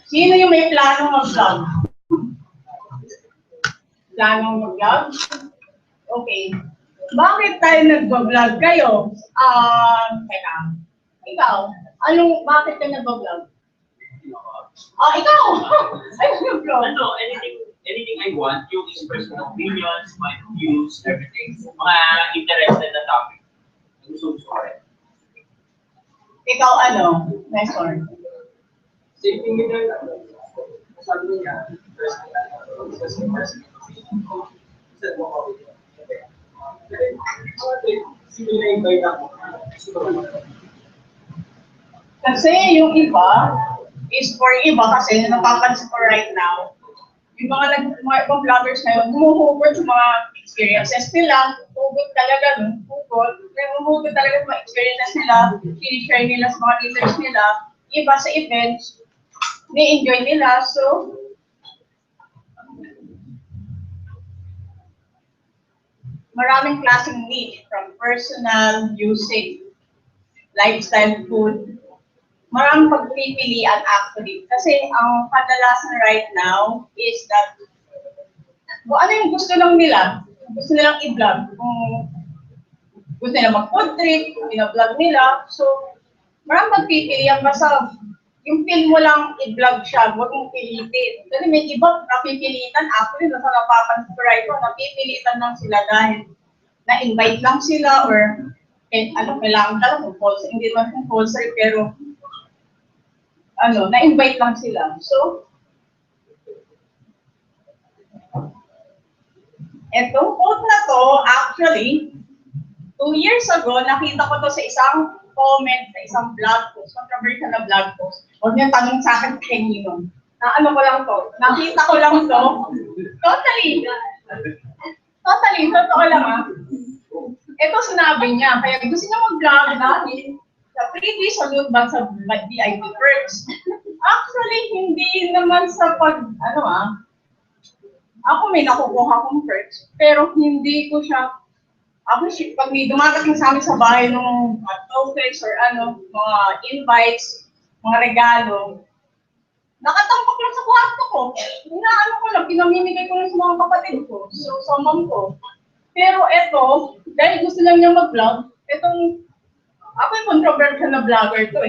Sino yung may planong mag-vlog? Planong mag-vlog? Okay. Bakit tayo nag-vlog kayo? Teka. Ikaw, bakit ka nag-vlog? Ikaw! Ay, nag-vlog. Anything I want, yung express my opinions, my views, everything. Mga interested na topic. Gusto ko rin. Ikaw Nestor? Same thing with her. Sabi niya, kasi yung iba is for iba kasi napapansin ko right now, yung mga vloggers ngayon, humuhugot sa mga experiences nila, hugot talaga, humuhugot talaga sa mga experiences nila, sinishare nila sa mga research nila, iba sa events, ni-enjoy nila, so, maraming klaseng niche from personal, music, lifestyle, food, maraming pagpipilian actually. Kasi ang kadalasan right now is that kung ano yung gusto lang nila, gusto nilang i-vlog. Kung gusto nila mag-food trip, i-vlog nila. So, maraming pagpipilian. Basta yung feel mo lang i-vlog siya, huwag mong pilitin. Kasi may iba napipilitan. Actually, nasa napapansin ko right now, napipilitan lang sila dahil na-invite lang sila or kailangan talaga compulsory. Hindi naman compulsory, pero na-invite lang sila. So, etong quote na to, actually, 2 years ago, nakita ko to sa isang comment, sa isang blog post, controversial na blog post. Huwag niyo tanong sa akin kay Nino. Ko lang to. Nakita ko lang to. Totally, totoo lang Ito sinabi niya, kaya gusto niya mag-vlog natin sa freebie salute ba sa VIP perks. Actually, hindi naman sa ako may nakukuha kong perks, pero hindi ko siya, pag may dumadating sa amin sa bahay ng tokens or mga invites, mga regalo, nakatampak lang sa kwarto ko. Ko lang, pinamimigay ko lang sa mga kapatid ko, sa mom ko. Pero eto, dahil gusto lang niya mag-vlog, ako yung controversial na vlogger to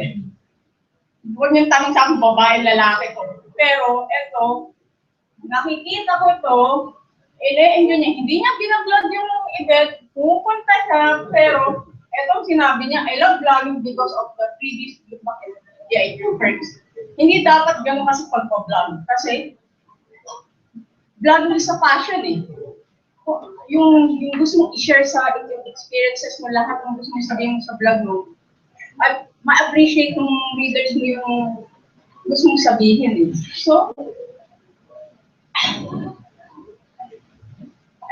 Huwag niyong tanong sa akin, babae, lalaki ko. Pero eto, nakikita ko to, enjoy niya. Hindi niya binablog yung event, pupunta siya, pero etong sinabi niya, I love vlogging because of the previous VIP perks. Hindi dapat gano'n kasi pagpa-vlog. Kasi, vlogging is a passion yung gusto mong i-share sa yung experiences mo, lahat ng gusto mong sabihin mo sa vlog mo, at ma-appreciate ng readers mo yung gusto mong sabihin So,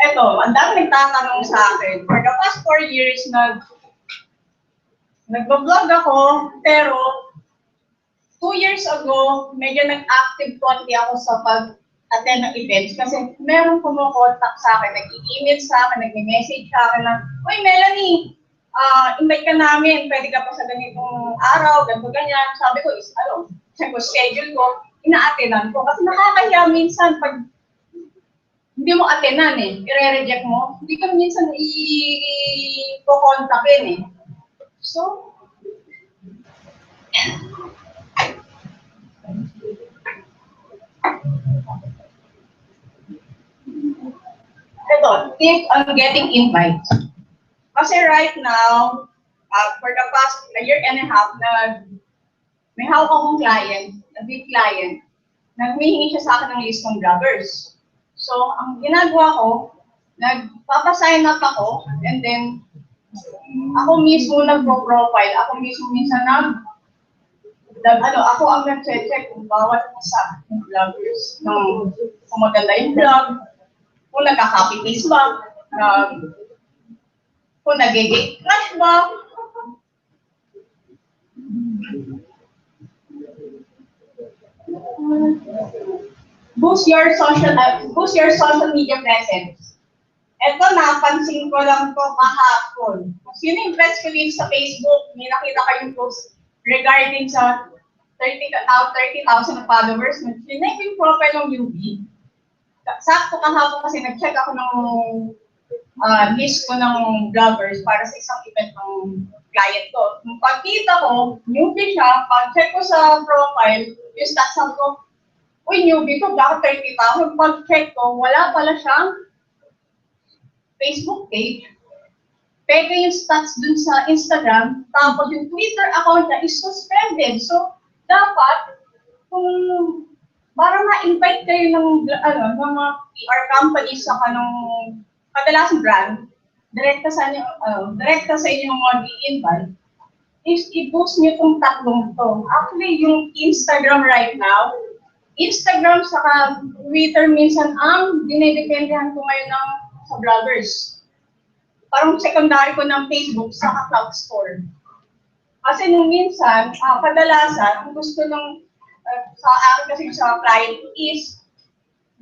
eto, ang dami nagtatanong sa akin. For the past 4 years, nag-vlog ako, pero 2 years ago, medyo nag-active konti ako sa pag-attend ng events kasi meron kumukontak sa akin, nag-email sa akin, nag-message sa akin na, "Uy, Melanie, invite ka namin, pwede ka pa sa ganitong araw, ganito ganyan." Sabi ko, check ko schedule ko, ina-attendan ko. Kasi nakakahiya minsan pag hindi mo attendan i-re-reject mo, hindi ka minsan i-kontakin So, ito, tip on getting invites. Kasi right now, for the past a year and a half, may hawak akong client, a big client, nagmihingi siya sa akin ng list ng vloggers. So, ang ginagawa ko, nagpapasign up ako, and then, ako mismo nagpo-profile, ako mismo minsan ako ang nag-check kung bawat isa ng vloggers, kung maganda yung vlog, kung nagka-copy paste ba, kung nag-gate crash ba. Boost your social media presence. Ito, napansin ko lang to kahapon. Kung sino yung press release sa Facebook, may nakita kayong post regarding sa 30,000 na followers. Tinake ko yung profile ng newbie. Sakto kahapon kasi nag-check ako ng list ko ng vloggers para sa isang event ng client ko. Nung pagkita ko, newbie siya, pag-check ko sa profile, yung stats ko, uy, newbie to, bakit 30,000? Pag-check ko, wala pala siyang Facebook page. Peke yung stats dun sa Instagram, tapos yung Twitter account niya is suspended. So, dapat, kung para ma-invite kayo ng mga PR companies sa kanong kadalasang brand, direkta sa inyo mga i-invite, is i-boost nyo itong tatlong to. Actually, yung Instagram right now, Instagram saka Twitter minsan ang dinedependahan ko ngayon ng sa vloggers. Parang secondary ko ng Facebook saka Cloud Store. Kasi nung minsan, kadalasan, gusto ng sa akin kasi sa client is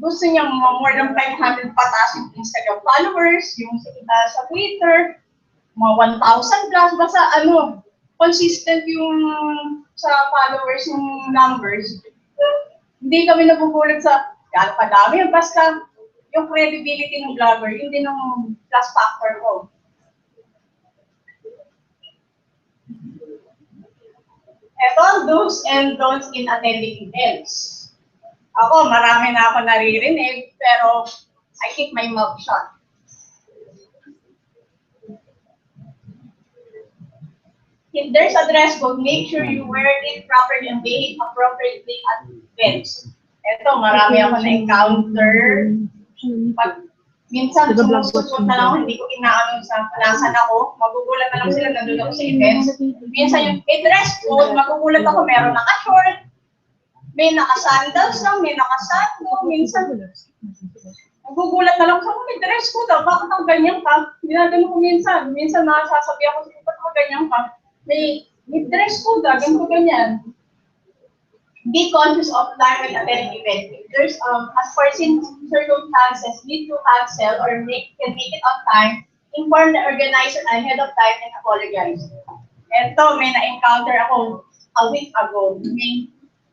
gusto niya more than 500 pataas yung Instagram followers, yung sa Twitter, mga 1,000 plus, basta consistent yung sa followers yung numbers. Hindi kami napupulat sa gano'ng kadami, basta yung credibility ng vlogger, yun din ang plus factor ko. Eto, do's and don'ts in attending events. Ako, marami na ako naririnig, pero I keep my mouth shut. If there's a dress code, make sure you wear it properly and behave appropriately at events. Ito, marami ako na-encounter. Minsan, sumusuot na lang ako, hindi ko inaanong sa nasan ako. Magugulat na lang sila, nandun ako sa events. Minsan yung dress code, magugulat ako, meron naka-short, may naka-sandals lang, may naka-sandal, minsan. Nagugulat na lang sa may dress code, bakit ang ganyan ka? Ginagano ko minsan. Minsan nakasasabi ako, ba't ang ganyan ka? May dress code, ganito ganyan. Be conscious of time when attending event. If there's unforeseen circumstances need to cancel or can make it on time, inform the organizer ahead of time and apologize. Ito, may na-encounter ako a week ago.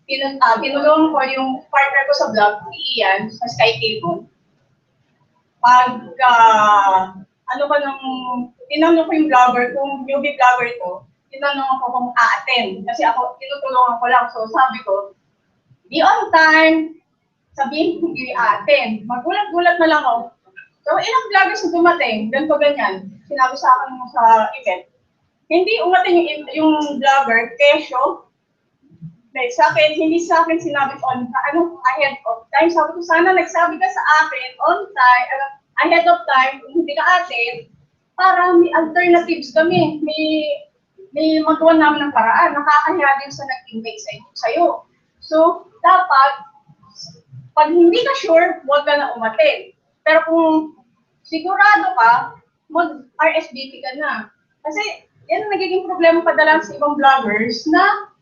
Tinulungan ko yung partner ko sa vlog, si Ian, sa Sky Cable. Pag, tinanong ko yung vlogger, kung newbie vlogger ito, tinanong ko kung a-attend. Kasi ako, tinutulungan ko lang. So, sabi ko, be on time, sabihin kung i-attend. Magulat-gulat na lang ako. So, ilang vloggers na dumating, ganito ganyan. Sinabi sa akin sa event. Hindi umating yung vlogger, kesyo, hindi sa akin sinabi ahead of time. Sabi ko, sana nagsabi ka sa akin on time, ahead of time, kung hindi ka attend, para may alternatives kami. May magawa namin ng paraan. Nakakahiya din sa nag-invite sa'yo. So, dapat, pag hindi ka sure, huwag ka na umattend. Pero kung sigurado ka, mag-RSVP ka na. Kasi, yan ang nagiging problema padalang sa ibang vloggers na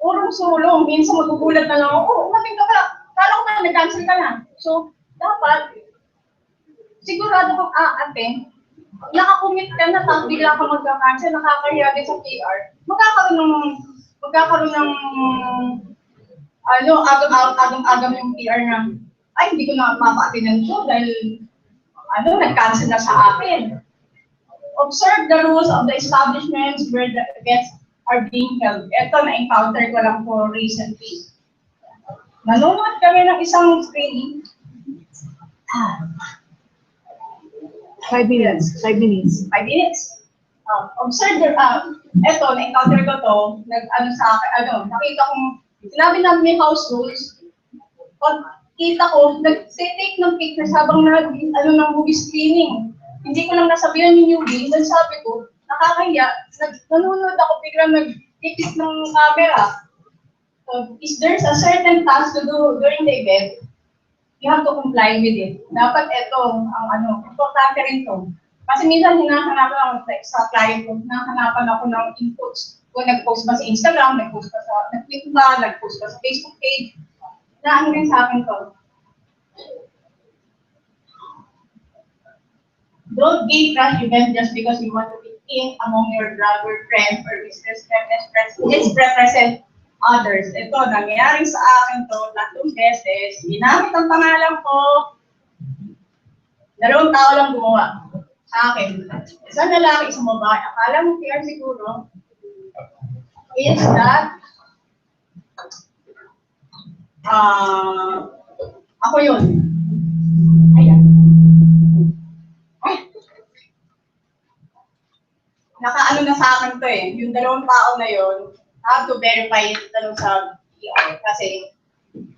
urong sulong. Minsan magugulat na lang ako, umating ka pala. Kala ko na, nag-cancel ka na. So, dapat, sigurado kang a-attend. Nakakumit ka na, tapos bigla ka mag-cancel, nakakahiya din sa PR. Magkakaroon ng agam-agam yung PR na, ay, hindi ko na mapatinan to dahil, nag-cancel na sa akin. Observe the rules of the establishments where the events are being held. Ito, na-encounter ko lang po recently. Nanonood kami ng isang screening. 5 minutes. 5 minutes. 5 minutes. Observe the, eto, na-encounter ko to, sa akin, nakita kong, sinabi namin may house rules, pag kita ko, nag-take ng pictures habang ng movie screening. Hindi ko lang nasabihan yung newbie, then sabi ko, nakakahiya, nanonood ako, biglang nag-ticket ng camera. So, is there's a certain task to do during the event, you have to comply with it. Dapat ito, importante rin to. Kasi minsan hinahanapan ako sa client ko, hinahanapan ako ng inputs. Kung nag-post ba sa Instagram, nag-tweet ba, nag-post ba sa Facebook page, hinahan rin sa akin to. Don't gate crash event just because you want to be in among your blogger friends or misrepresent others. Ito, nangyari sa akin to 3 beses. Ginamit ang pangalan ko. 2 tao lang gumawa sa akin. Isang lalaki, isang babae. Akala mo PR siguro is that ako yun. Ayan. Ay. Nakaano na sa akin to eh. Yung 2 tao na yun, I have to verify it sa PR kasi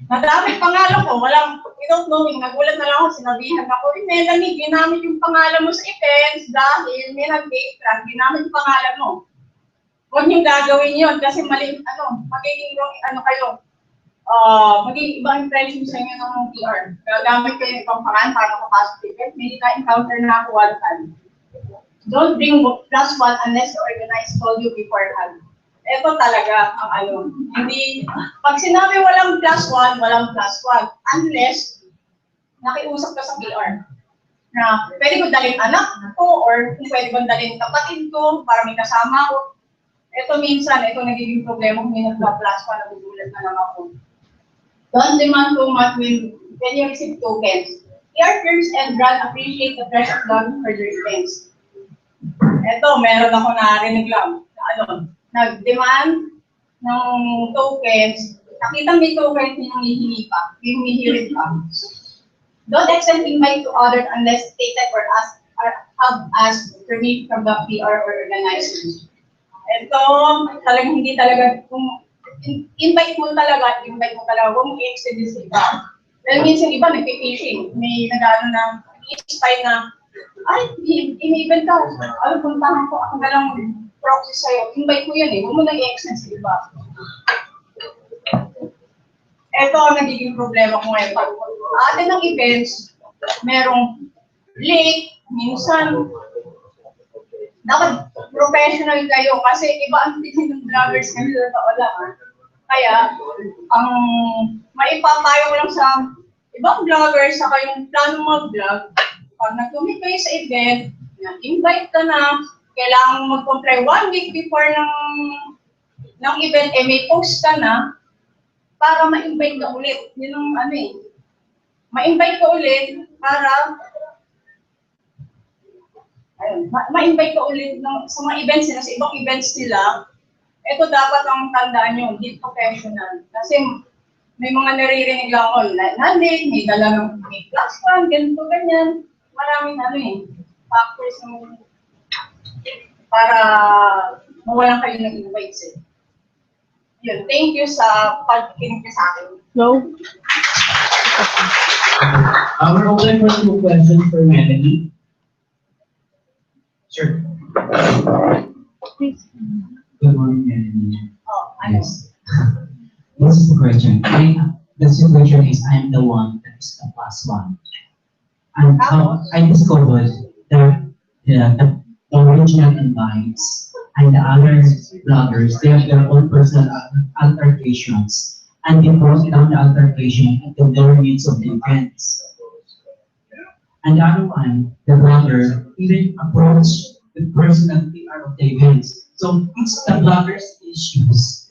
nadamit pangalan ko, without knowing, nagulat na lang ako, sinabihan ako, Melanie, ginamit yung pangalan mo sa events dahil may nag-gate track, ginamit yung pangalan mo. Huwag niyong gagawin yun kasi magiging wrong, magiging ibang impression sa inyo ng PR. Gagamit kayo ng ibang pangalan para makapasok sa event, may na-encounter na ako one time. Don't bring +1 unless the organizer told you beforehand. Ito talaga ang hindi, pag sinabi walang +1, walang +1. Unless, nakiusap ka sa PR. Na, pwede ko dalhin anak ko, or kung pwede ko dalhin kapatid ko, para may kasama ko. Ito minsan, ito nagiging problema kung may nagpa+1, nagugulat na lang ako. Don't demand too much when you receive tokens. PR firms and brand appreciate the fresh blood for their events. Ito, meron ako narinig lang. Nag-demand ng tokens, nakita may tokens yung humihirit pa. Don't extend invite to others unless stated or have asked permission from the PR or organizers. Ito, talagang hindi talaga, kung invite mo talaga, huwag mong i-extend sa iba. Dahil minsan iba nagpipishing, may nag-ano na, i-spy na, ay, in-event ka, puntahan ko, ako na lang proxy sa'yo, invite mo yun huwag mo nang i-extend sa iba. Ito ang nagiging problema ko ngayon. Pag atin ng events, merong link, minsan, dapat professional kayo kasi iba ang tingin ng vloggers kami sa tao lang. Kaya, ang maipapayo ko lang sa ibang vloggers, saka yung plano mag-vlog, pag nag-commit kayo sa event, invite ka na, kailangan mag-comply 1 week before ng event, may post ka na para ma-invite ka ulit. Yun ang ma-invite ka ulit para ma-invite ka ulit sa mga events nila, sa ibang events nila. Ito dapat ang tandaan nyo, hindi professional. Kasi may mga naririnig lang ako, nandit, may dalang may +1, ganito, ganyan. Maraming factors para mawalan kayo ng invites Yun, thank you sa pagkikinig sa akin. No? We're open for 2 questions for Melanie. Sure. Please. Good morning, Melanie. Yes. This is the question. The situation is I'm the one that is the +1. And I discovered that the original invites and the other bloggers, they have their own personal altercations, and they brought down the altercation into their midst of the events. And the other one, the blogger, even approached the personal PR of the events. So it's the blogger's issues,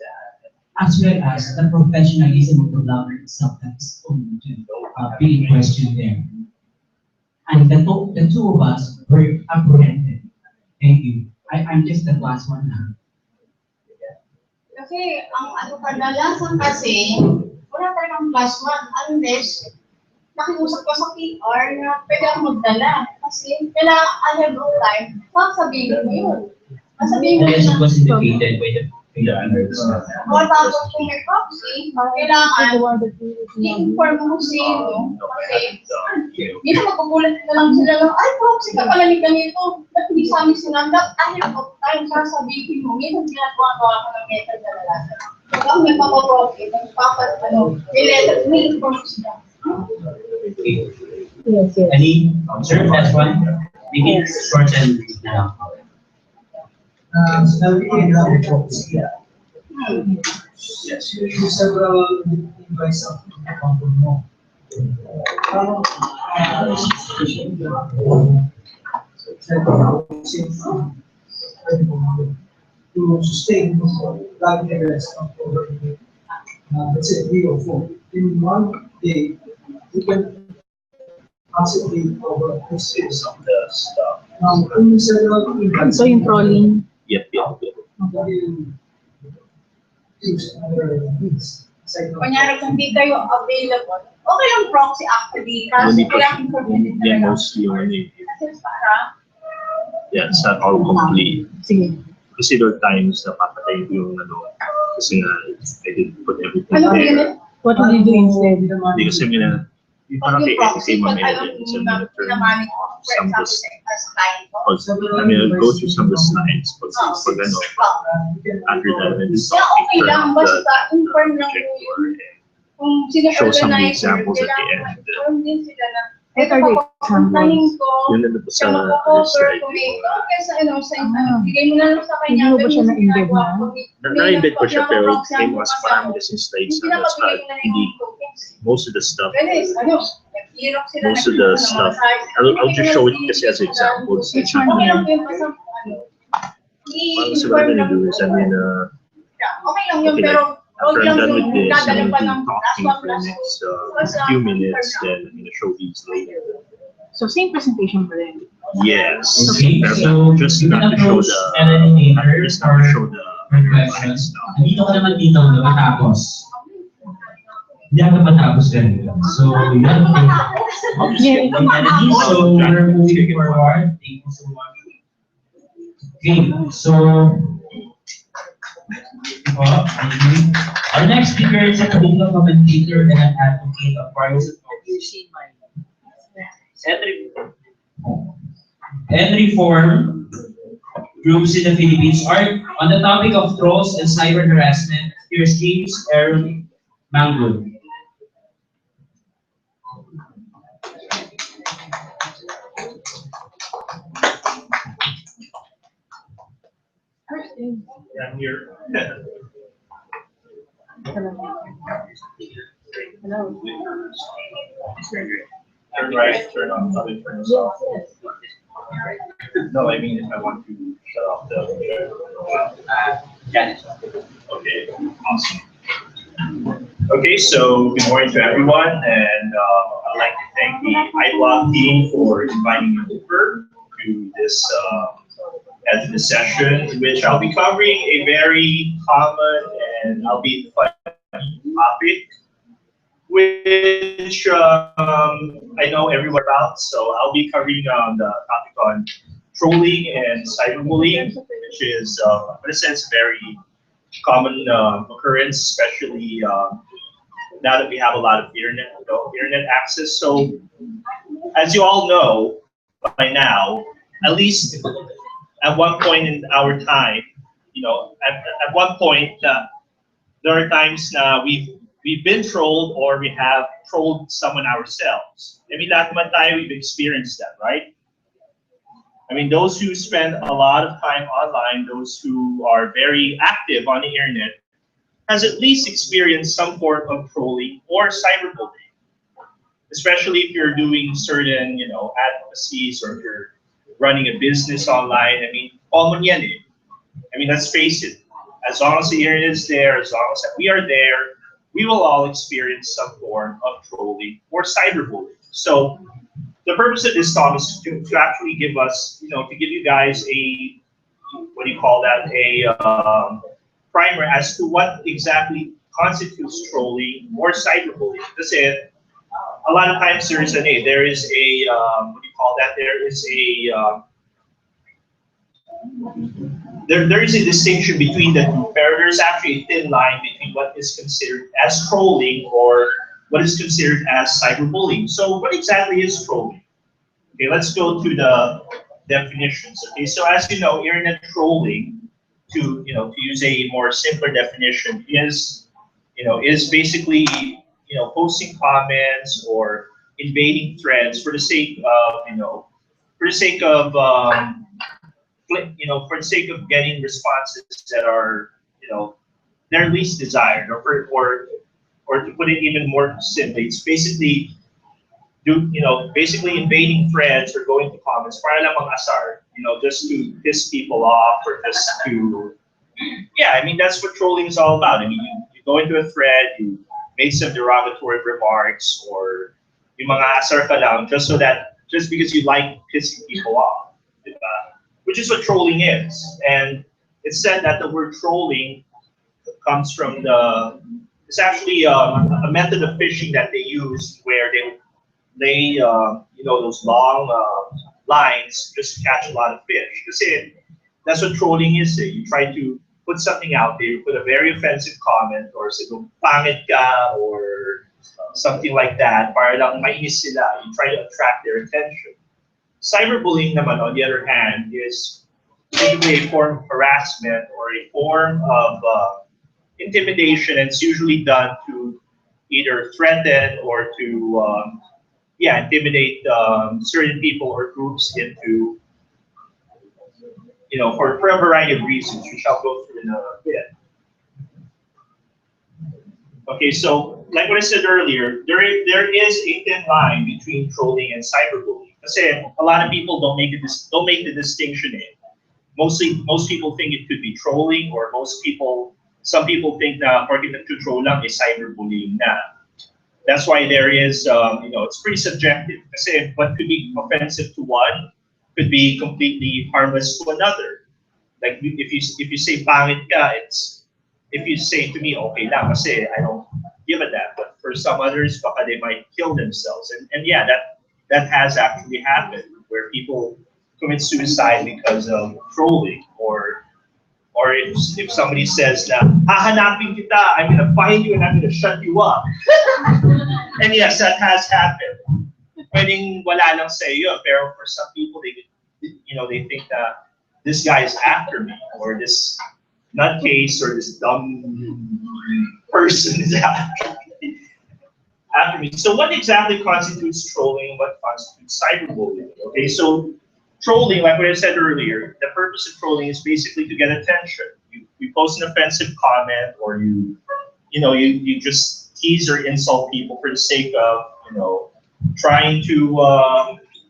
as well as the professionalism of the blogger itself that's going to be in question there. And the two of us were apprehended. Thank you. I'm just the +1 now. Kasi, ang kadalasan kasi, wala talagang +1 unless nakiusap ka sa PR na pwede akong magdala. Kasi, kailangan ahead of time, sasabihin mo yun. Sasabihin mo Unless it was yun. indicated by the others. O tapos kung may proxy, kailangan i-inform mo sino. Kasi, dito magugulat na lang sila lang, ay, proxy ka pala ni ganito. Ba't hindi sa amin sinanggap? Ahead of time, sasabihin mo. Minsan ginagawa ko ng method na lalasa. Pag may papaproxy, may inform sila. Yes. Any, sir, last one? Make it short and now. Sabi ko yung proxy. Yes, yung several devices of the company mo. to sustain that interest of over, let's say 3 or 4. In one day, you can constantly over this is Some of the stuff. only several events. So yung trolling. Yep. Use other means. Kunyari, kung di kayo available, okay lang proxy actually, kasi Hindi pa kailangan information yeah, talaga. mostly yung ano eh. Kasi para, Yeah, it's not all complete. Sige. Kasi there are times na papatay ko yung ano, kasi nga, I didn't put everything ano there. yun? What will you do instead? Hindi kasi yung Pag parang yung kay proxy, everything pag mamaya alam din mo sa na mga term. pinamanage mo, for Some example, just, as time ko. I mean, I'll go through some of the slides, but pag ano, after that, then just Yeah, okay lang, turn off basta inform lang mo projector yun. and Kung sino show some of the organizer, examples at the kailangan end. ma-inform din sila na What ito are the pa ang planning ko, Yun na po siya sa mag-cover, slide. kung may okay sa ano, sa Ah. bigay mo na lang sa kanya. Hindi mo ba ganun siya yung na-embed ginagawa na? ko. Na-embed ko siya, pero Pag may mas marami kasing slides na nasa hindi, most of the stuff, Ganis, ano, nag-hirap sila. most of the stuff, I'll just show it kasi as examples. It's not Okay lang really, po yung basta, ano, parang kasi what I'm gonna do is I'm gonna, okay lang yun, okay, pero after I'm done with this, dadala I'm pa gonna ng be talking for the next few minutes, then I'm gonna show these later. So same presentation pa rin. Yes. Okay, so Just you not can to show approach the, Melanie just not to show the questions. stuff. Dito ka naman dito, matapos. Hindi ako matapos ganito. So, yun. I'll just Yeah. get Okay, Melanie, so we're moving forward. Thank you so much. Okay, so our next speaker is a political commentator and an advocate of rights and reform groups in the Philippines. Are on the topic of trolls and cyber harassment. Here's James Aron Mangun. Yeah, I'm here. Hello. Turn right, turn on, probably turn this off. No, I mean if I want to shut off the. Yeah. Okay, awesome. Okay, so good morning to everyone, and I'd like to thank the iBlock team for inviting me over to this session, in which I'll be covering a very common and albeit funny topic, which I know everyone about. So I'll be covering the topic on trolling and cyberbullying, which is, in a sense, very common occurrence, especially now that we have a lot of internet access. So, as you all know by now, at least at one point in our time, at one point, there are times we've been trolled or we have trolled someone ourselves. I mean, lahat naman tayo, we've experienced that, right? I mean, those who spend a lot of time online, those who are very active on the internet, has at least experienced some form of trolling or cyberbullying. Especially if you're doing certain, advocacies, or if you're running a business online. I mean, common yan eh. I mean, let's face it. As long as the internet is there, as long as we are there, we will all experience some form of trolling or cyberbullying. So the purpose of this talk is to actually give us, to give you guys a, primer as to what exactly constitutes trolling or cyberbullying. That's it. A lot of times there is there is a distinction between the two. There's actually a thin line between what is considered as trolling or what is considered as cyberbullying. So what exactly is trolling? Okay, let's go to the definitions. Okay, so as you know, internet trolling, to use a more simpler definition, is basically posting comments or invading threads for the sake of getting responses that are they're least desired, or to put it even more simply, it's basically invading threads or going to comments para lamang asar, just to piss people off or just to, yeah, I mean, that's what trolling is all about. I mean, you go into a thread, you make some derogatory remarks or yung mga asar ka lang just because you like pissing people off, diba? Which is what trolling is. And it's said that the word trolling comes from it's actually a method of fishing that they use where they lay, those long lines just to catch a lot of fish. Kasi that's what trolling is. You try to put something out there, you put a very offensive comment or siguro pangit ka or something like that, para lang mainis sila. You try to attract their attention. Cyberbullying naman, on the other hand, is typically a form of harassment or a form of intimidation, and it's usually done to either threaten or to intimidate certain people or groups into, for a variety of reasons, which I'll go through in a bit. Okay, so like what I said earlier, there is a thin line between trolling and cyberbullying. Kasi a lot of people don't make the distinction in. Most people think it could be trolling, or some people think that porket nagtutroll lang is cyberbullying na. That's why there is, it's pretty subjective. Kasi what could be offensive to one could be completely harmless to another. Like if you say pangit ka, if you say to me, okay lang, kasi I don't give a damn. But for some others, baka they might kill themselves. And yeah, that has actually happened, where people commit suicide because of trolling, or if somebody says na, hahanapin kita, I'm gonna find you and I'm gonna shut you up. And yes, that has happened. Pwedeng wala lang sa iyo, pero for some people, they think that this guy is after me, or this nutcase, or this dumb person is after me. So what exactly constitutes trolling? What constitutes cyberbullying? Okay, so trolling, like what I said earlier, the purpose of trolling is basically to get attention. You post an offensive comment, or you just tease or insult people for the sake of trying to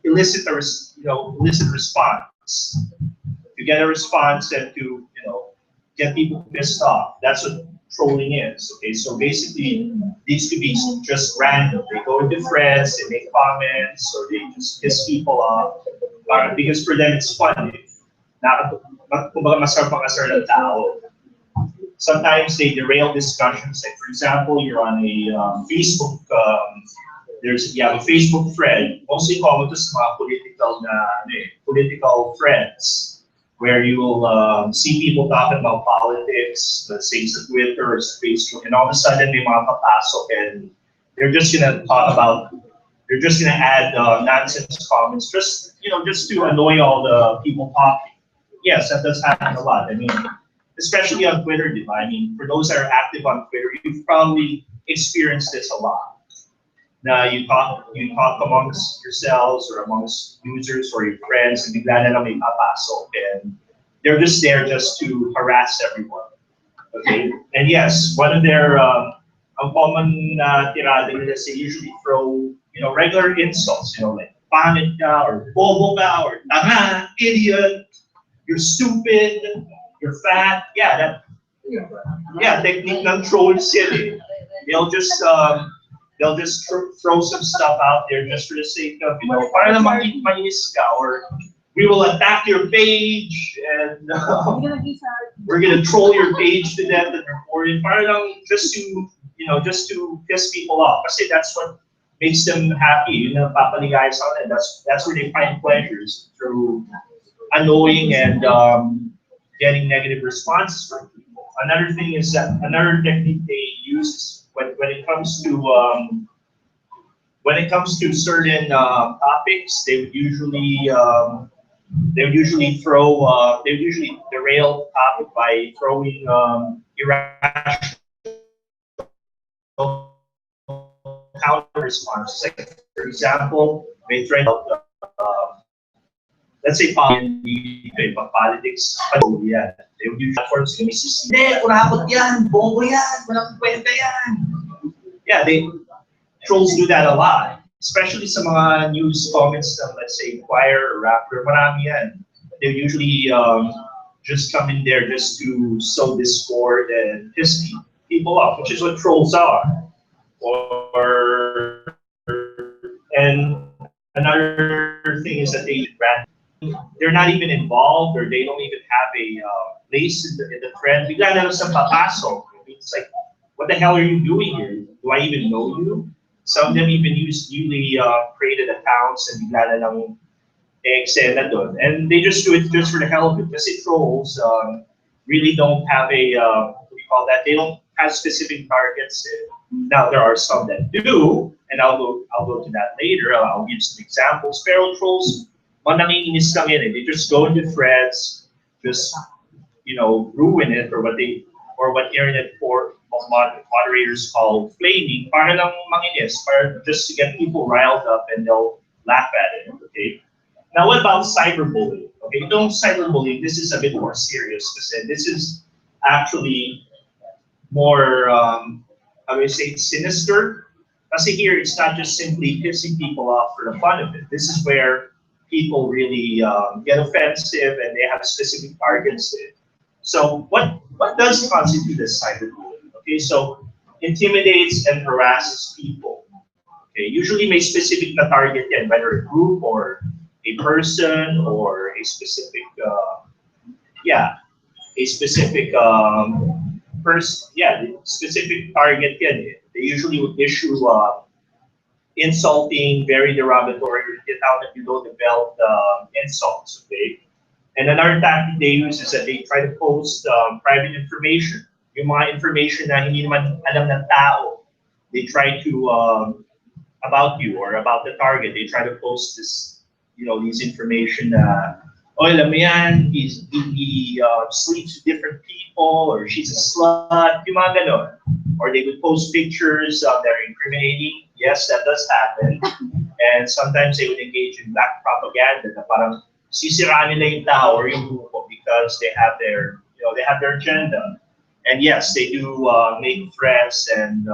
elicit a response, to get a response and to get people pissed off. That's what trolling is. Okay, so basically these could be just random. They go into threads, they make comments, or they just piss people off. Because for them it's fun. Kumbaga masarap ang asar ng tao. Sometimes they derail discussions. Like for example, you're on a Facebook, you have a Facebook thread. Mostly common to sa mga political threads, where you will see people talking about politics, let's say sa Twitter or sa Facebook, and all of a sudden may mga papasok and they're just gonna add nonsense comments, just to annoy all the people talking. Yes, that does happen a lot. I mean, especially on Twitter, I mean, for those that are active on Twitter, you've probably experienced this a lot. Now you talk amongst yourselves or amongst users or your friends, and bigla na lang may papasok, and they're just there just to harass everyone. Okay, and yes, one of their common tirada nila, they usually throw regular insults, like pangit ka, or bobo ka, or tanga, idiot, you're stupid, you're fat. Yeah, technique ng trolls yun. They'll just throw some stuff out there just for the sake of, para na mainis ka, or we will attack your page and we're gonna troll your page to death and report it. Para lang just to piss people off. Kasi that's what makes them happy. Papaligaya sa kanila. That's where they find pleasures, through annoying and getting negative responses from people. Another thing is that another technique they use when it comes to certain topics, they would usually derail topic by throwing irrational counter responses. Like, for example, they thread let's say politics. Yeah, they would use platforms to yeah, trolls do that a lot, especially some news comments, let's say Inquirer or Rapper, marami yan. they usually just come in there just to sow discord and piss people off, which is what trolls are. Or and another thing is that they're not even involved, or they don't even have a place in the thread. Bigla na lang sa papasok. It's like, what the hell are you doing here? Do I even know you? Some of them even use newly created accounts and bigla na lang eksena doon. And they just do it just for the hell of it. Kasi trolls really don't have a, what do you call that? They don't have specific targets. Now, there are some that do, and I'll go to that later. I'll give some examples. Feral trolls, mananginis lang yan. They just go into threads, just, ruin it, or what internet moderators call flaming, para lang manginis, para just to get people riled up, and they'll laugh at it, okay? Now, what about cyberbullying? Okay, don't cyberbullying, this is a bit more serious, because this is actually more, I would say, sinister. Kasi here, it's not just simply pissing people off for the fun of it. This is where people really get offensive, and they have specific targets. So what does constitute as cyberbullying? Okay, so intimidates and harasses people. Okay, usually may specific na target yan, whether a group or a person or a specific, specific specific target yan. They usually would issue insulting, very derogatory, develop insults, okay? And another tactic they use is that they try to post private information. Yung mga information na hindi naman alam ng tao. They try to, about you or about the target, they try to post this, these information na, alam mo yan, he sleeps with different people, or she's a slut, yung mga ganon. Or they would post pictures that are incriminating. Yes, that does happen. And sometimes they would engage in black propaganda na parang sisiraan nila yung tao or yung grupo because they have their, they have their agenda. And yes, they do make threats, and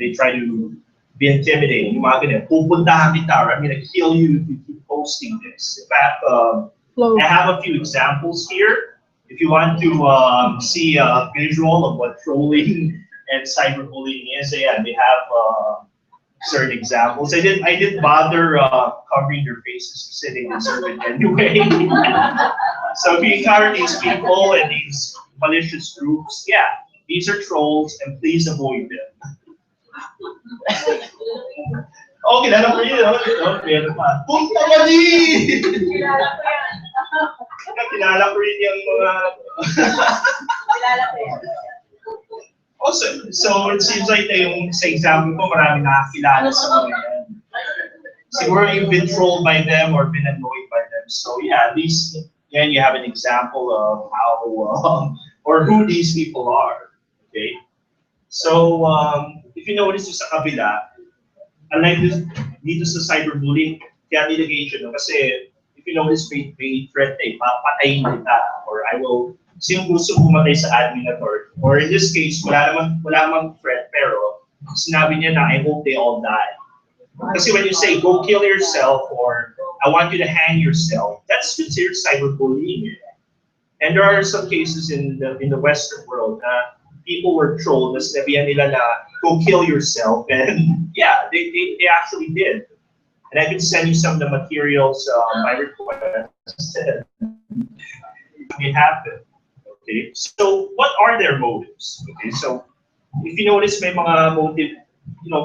they try to be intimidating. Yung mga ganyan, pupuntahan kita, or I'm gonna kill you if you keep posting this. In fact, I have a few examples here. If you want to see a visual of what trolling and cyberbullying is, they have certain examples. I didn't bother covering their faces because they deserve it anyway. So if you encounter these people and these malicious groups, these are trolls, and please avoid them. Okay, kilala ko yun. Meron pa. Punta ka din! Kilala ko rin yung mga... Kilala ko yan. Also, so it seems like sa example ko, marami nakakilala sa mga yan. Siguro you've been trolled by them or been annoyed by them. So at least then you have an example of how or who these people are. Okay? So if you notice sa kabila, unlike dito sa cyberbullying, kaya nilagay siya, kasi if you notice, may threat papatayin kita, or I will, sino gusto pumatay sa admin na to, or in this case, wala namang threat, pero sinabi niya na, I hope they all die. Kasi when you say, go kill yourself, or I want you to hang yourself, that's considered cyberbullying. And there are some cases in the Western world na people were trolled, na sinabihan nila na, go kill yourself, and they actually did. And I can send you some of the materials by request. It happened. Okay, so what are their motives? Okay, so if you notice, may mga motive,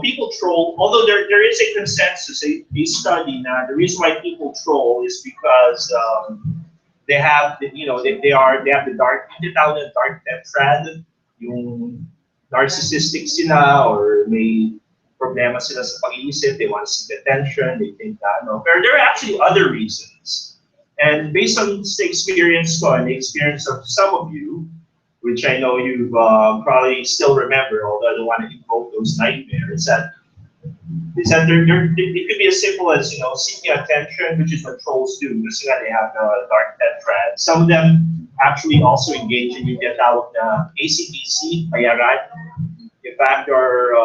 people troll, although there is a consensus, a study na the reason why people troll is because they have the dark tetrad, yung narcissistic sila, or may problema sila sa pag-iisip, they want to seek attention, they think that, no. But there are actually other reasons. And based on the experience ko and the experience of some of you, which I know you probably still remember, although I don't want to invoke those nightmares, that it could be as simple as, seeking attention, which is what trolls do, because they have the dark tetrad. Some of them actually also engage in yung tinatawag na ACDC, bayaran. In fact, there are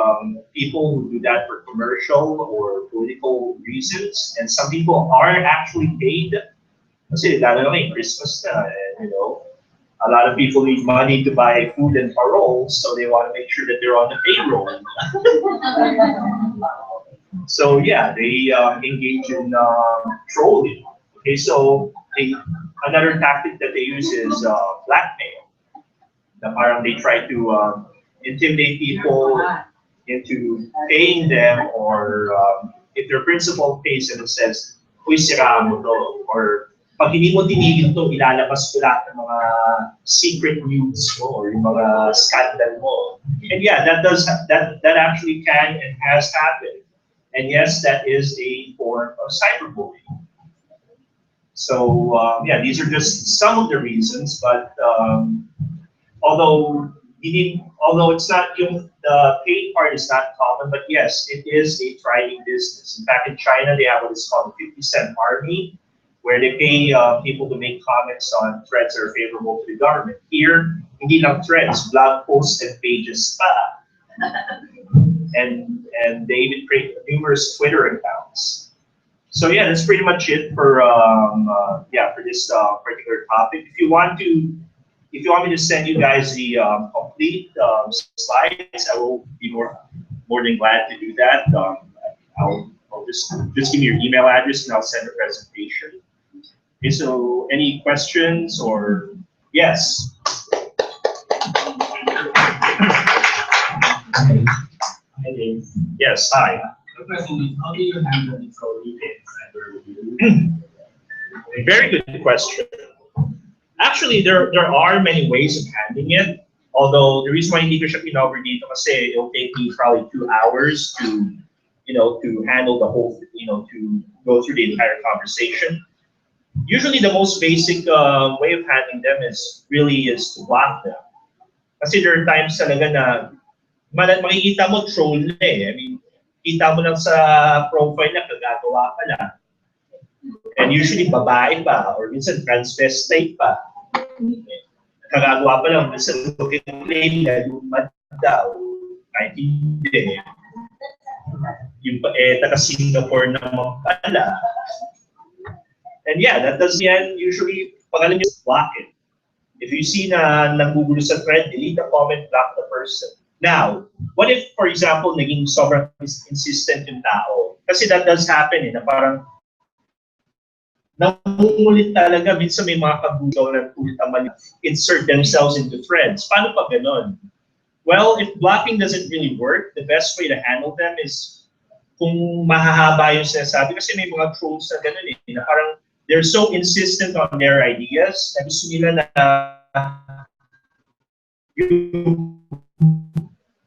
people who do that for commercial or political reasons, and some people are actually paid Kasi lalo na ngayon, Christmas na, and, a lot of people need money to buy food and parole, so they want to make sure that they're on the payroll. So yeah, they engage in trolling. Okay, so another tactic that they use is blackmail. Na parang they try to intimidate people into paying them, or if their principal pays them and says, "Uy, siraan mo to," or pag hindi mo tinigil to, ilalabas ko lahat ng mga secret news mo or yung mga scandal mo. And yeah, that actually can and has happened. And yes, that is a form of cyberbullying. So yeah, these are just some of the reasons, but although it's not the paid part is not common, but yes, it is a thriving business. In fact, in China, they have what is called a 50-cent army, where they pay people to make comments on threads that are favorable to the government. Here, hindi lang threads, blog posts and pages pa. And they even create numerous Twitter accounts. So yeah, that's pretty much it for for this particular topic. If you want me to send you guys the complete slides, I will be more than glad to do that. I'll just give me your email address and I'll send a presentation. Okay, so any questions or yes? Hi. Yes, hi. The question is, how do you handle the trolling in cyberbullying? Very good question. Actually, there are many ways of handling it. Although the reason why hindi ko siya pinover dito kasi it'll take me probably 2 hours to handle the whole, to go through the entire conversation. Usually, the most basic way of handling them is to block them. Kasi there are times talaga na makikita mo troll na eh. I mean, kita mo lang sa profile na kagagawa pa lang. And usually babae pa, or minsan transvestite pa. Kagagawa pa lang, minsan claim na lumad daw. Kahit hindi. Yung taga Singapore naman pala. And yeah, that does yan usually, pag alam nyo, block it. If you see na nagugulo sa thread, delete the comment, block the person. Now, what if, for example, naging sobrang insistent yung tao? Kasi that does happen na parang nangungulit talaga, minsan may mga kagugaw na insert themselves into threads. Paano pa ganon? Well, if blocking doesn't really work, the best way to handle them is kung mahahaba yung sinasabi. Kasi may mga trolls na ganon na parang they're so insistent on their ideas na gusto nila na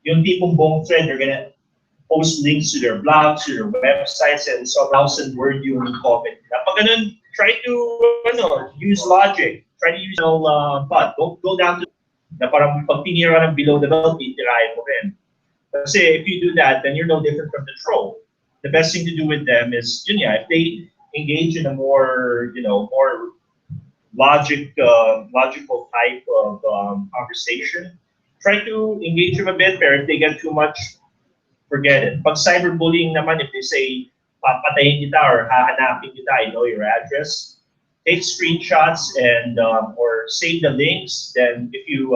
yung tipong buong thread, they're gonna post links to their blogs, to their websites, and so 1,000-word yung comment. Pag ganun, try to use logic. Try to use but don't go down to na parang pag tinira ng below the belt, titirahin mo rin. Kasi if you do that, then you're no different from the troll. The best thing to do with them is, if they engage in a more, more logical type of conversation, try to engage them a bit, but if they get too much, forget it. Pag cyberbullying naman, if they say, papatayin kita or hahanapin kita, I know your address, take screenshots and or save the links. Then if you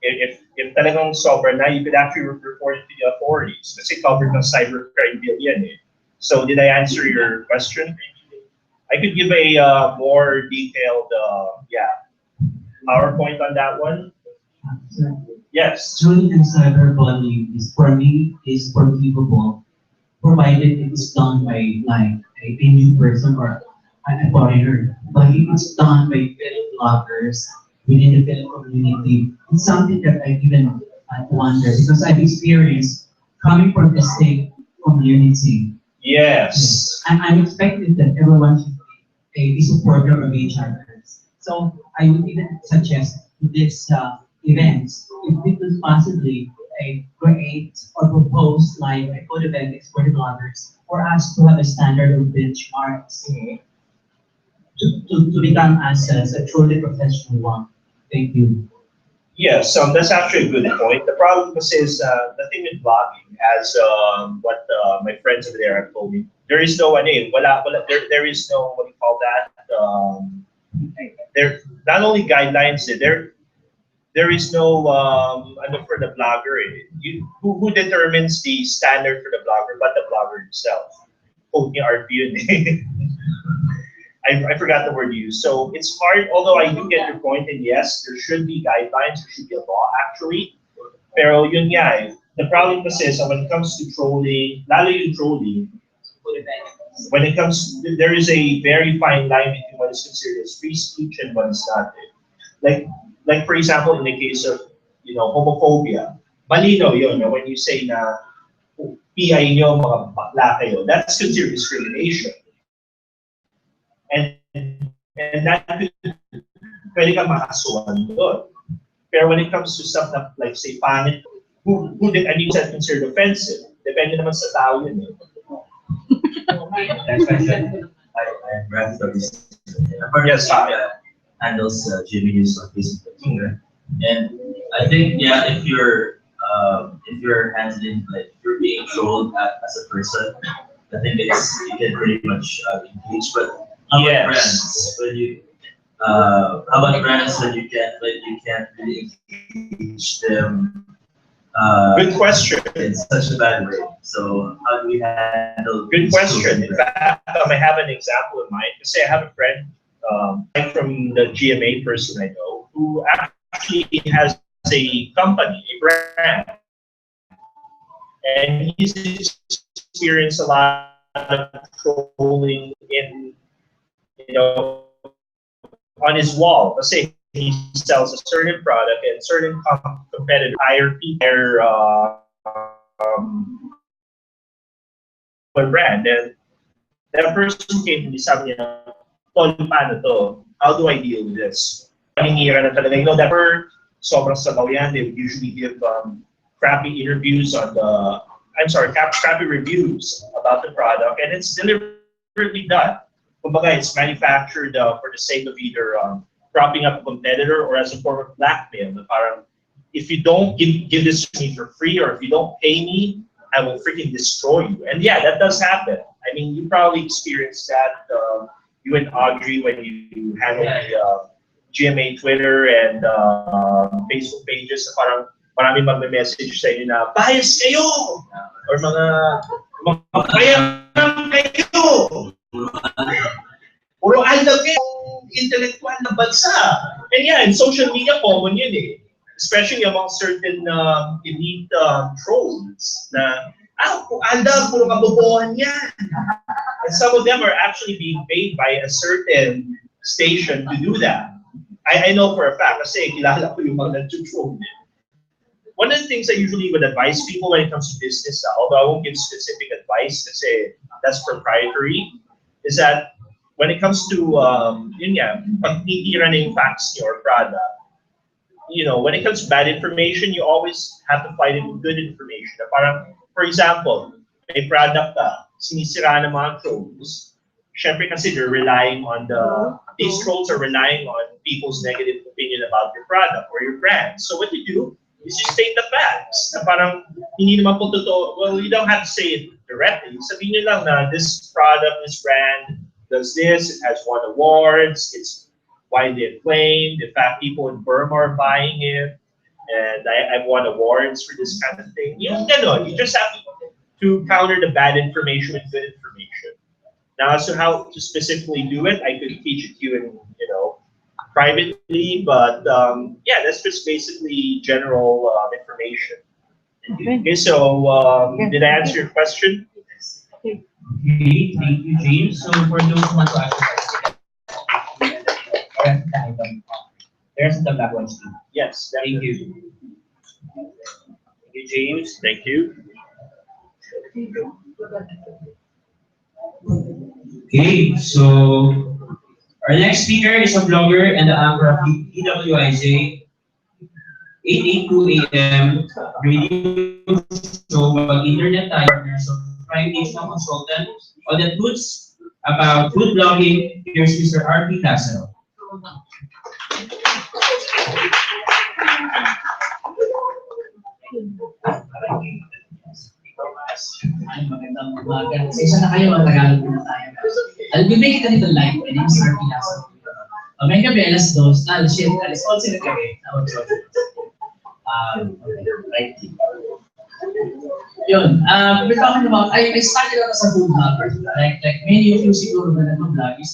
if talagang sobra na, you could actually report it to the authorities. Kasi covered ng cybercrime bill yan eh. So did I answer your question? I could give a more detailed PowerPoint on that one. Yes. Trolling and cyberbullying is forgivable, provided it is done by a new person or a foreigner. But if it's done by fellow bloggers within the fellow community, it's something that I even wonder because I've experienced coming from the state community. Yes. I'm expecting that everyone should be a supporter of each other. So I would even suggest this events, if we could possibly create or propose like a code of ethics for the bloggers for us to have a standard of benchmarks to become as a truly professional one. Thank you. Yes, that's actually a good point. The problem is the thing with blogging, as what my friends over there have told me, there is no there is no, what do you call that? there not only guidelines, there is no ano for the blogger. Who determines the standard for the blogger but the blogger himself? Quote me Arpee yun eh. I forgot the word you used. So it's hard, although I do get your point, and yes, there should be guidelines, there should be a law actually. Pero yun nga eh. The problem kasi is when it comes to trolling, lalo yung trolling, when it comes, there is a very fine line between what is considered as free speech and what is not. Like for example, in the case of, homophobia, malino yun, when you say na, PI nyo, mga bakla kayo, that's considered discrimination. And that could, pwede ka makasuhan doon. Pero when it comes to stuff na, like say, pangit, is that considered offensive? Depende naman sa tao yun. Next question. I'm Brad from this. Yes, Handles Jimmy News on Facebook. And I think, yeah, if you're handling, like, if you're being trolled as a person, I think you can pretty much engage. But how about friends? How about friends when you can't really engage them? Good question. In such a bad way. So how do we handle? Good question. In fact, I have an example in mind. Say I have a friend from the GMA person I know who actually has a company, a brand, and he's experienced a lot of trolling on his wall. Let's say he sells a certain product and certain competitors hire people, brand, and that person came to me, sabi niya, Tol, paano to? How do I deal with this? Paningira na talaga. That sobrang sabaw yan. They would usually give crappy interviews on crappy reviews about the product, and it's deliberately done. Kumbaga, it's manufactured for the sake of either propping up a competitor or as a form of blackmail. Parang, if you don't give this to me for free, or if you don't pay me, I will freaking destroy you. And yeah, that does happen. I mean, you probably experienced that, you and Audrey, when you handle the GMA Twitter and Facebook pages, parang maraming magme-message sa inyo na, bias kayo! Or mga bayang kayo! Puro aldag yung intellectual na bansa. And yeah, in social media, common yun eh. Especially among certain elite trolls na, aldag, puro kabobohan yan. And some of them are actually being paid by a certain station to do that. I know for a fact, kasi kilala ko yung mga nag-troll din. One of the things I usually would advise people when it comes to business, although I won't give specific advice to say that's proprietary, is that when it comes to, pag titira na yung facts niyo or product, when it comes to bad information, you always have to fight it with good information. Parang, for example, may product ka, sinisira ng mga trolls. Syempre kasi they're relying on these trolls are relying on people's negative opinion about your product or your brand. So what you do is you state the facts. Na parang, hindi naman po totoo, well, you don't have to say it directly. Sabihin nyo lang na this product, this brand does this, it has won awards, it's widely acclaimed, in fact, people in Burma are buying it, and I've won awards for this kind of thing. You just have to counter the bad information with good information. Now, as to how to specifically do it, I could teach it to you in, privately, but yeah, that's just basically general information. Okay, so did I answer your question? Okay, thank you, James. So for those who want to ask questions, there's the black ones too. Yes, Thank you. Thank you, James. Thank you. Okay, so our next speaker is a blogger and the anchor of EWIJ 882 AM radio show about internet partners of private consultant on the truths about food blogging. Here's Mr. Arpee Lazaro. Ay, magandang umaga. Isa na kayo, matagalog na tayo. I'll be making a little light. My name is Arpee. May gabi, alas 2, alas 7, alas 11 na gabi. Right. Yun, we're talking about, I started out as a food blogger. Like many of you siguro na nag-vlog, you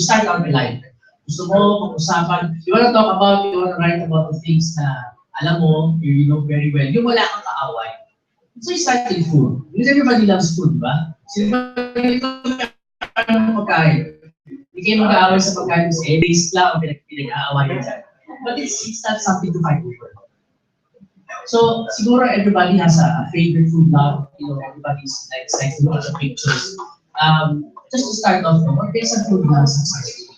start out with life. Gusto mo, pag-usapan, you wanna talk about, you wanna write about the things na alam mo, you know very well, yung wala kang kaaway. So you start with food. Because everybody loves food, di ba? Sino ba ito ng pagkain? Hindi kayo mag-aaway sa pagkain sa taste lang o pinag-aaway yun. But it's not something to fight over. So siguro everybody has a favorite food blog. You know, everybody's like to watch the pictures. Just to start off, what makes a food blog successful?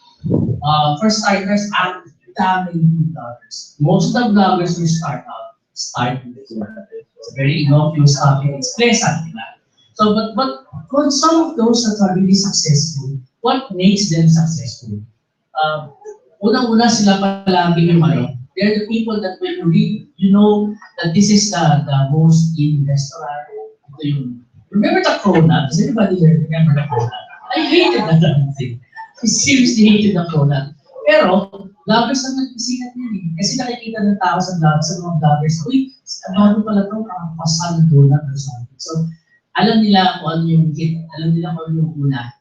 For starters, ang daming food bloggers. Most of the bloggers who start with food. It's a very innocuous topic. It's pleasant, diba? So, but for some of those that are really successful, what makes them successful? Unang-una sila palagi yung they're the people that when you read, you know that this is the most in restaurant. Remember the cronut? Does anybody here remember the cronut? I hated that thing. I seriously hated the cronut. Pero, vloggers ang nagpasikat yun eh. Kasi nakikita ng tao sa mga vloggers, uy, bago pala ito, pasal ng donut or something. So, alam nila kung ano yung hit, alam nila kung ano yung una.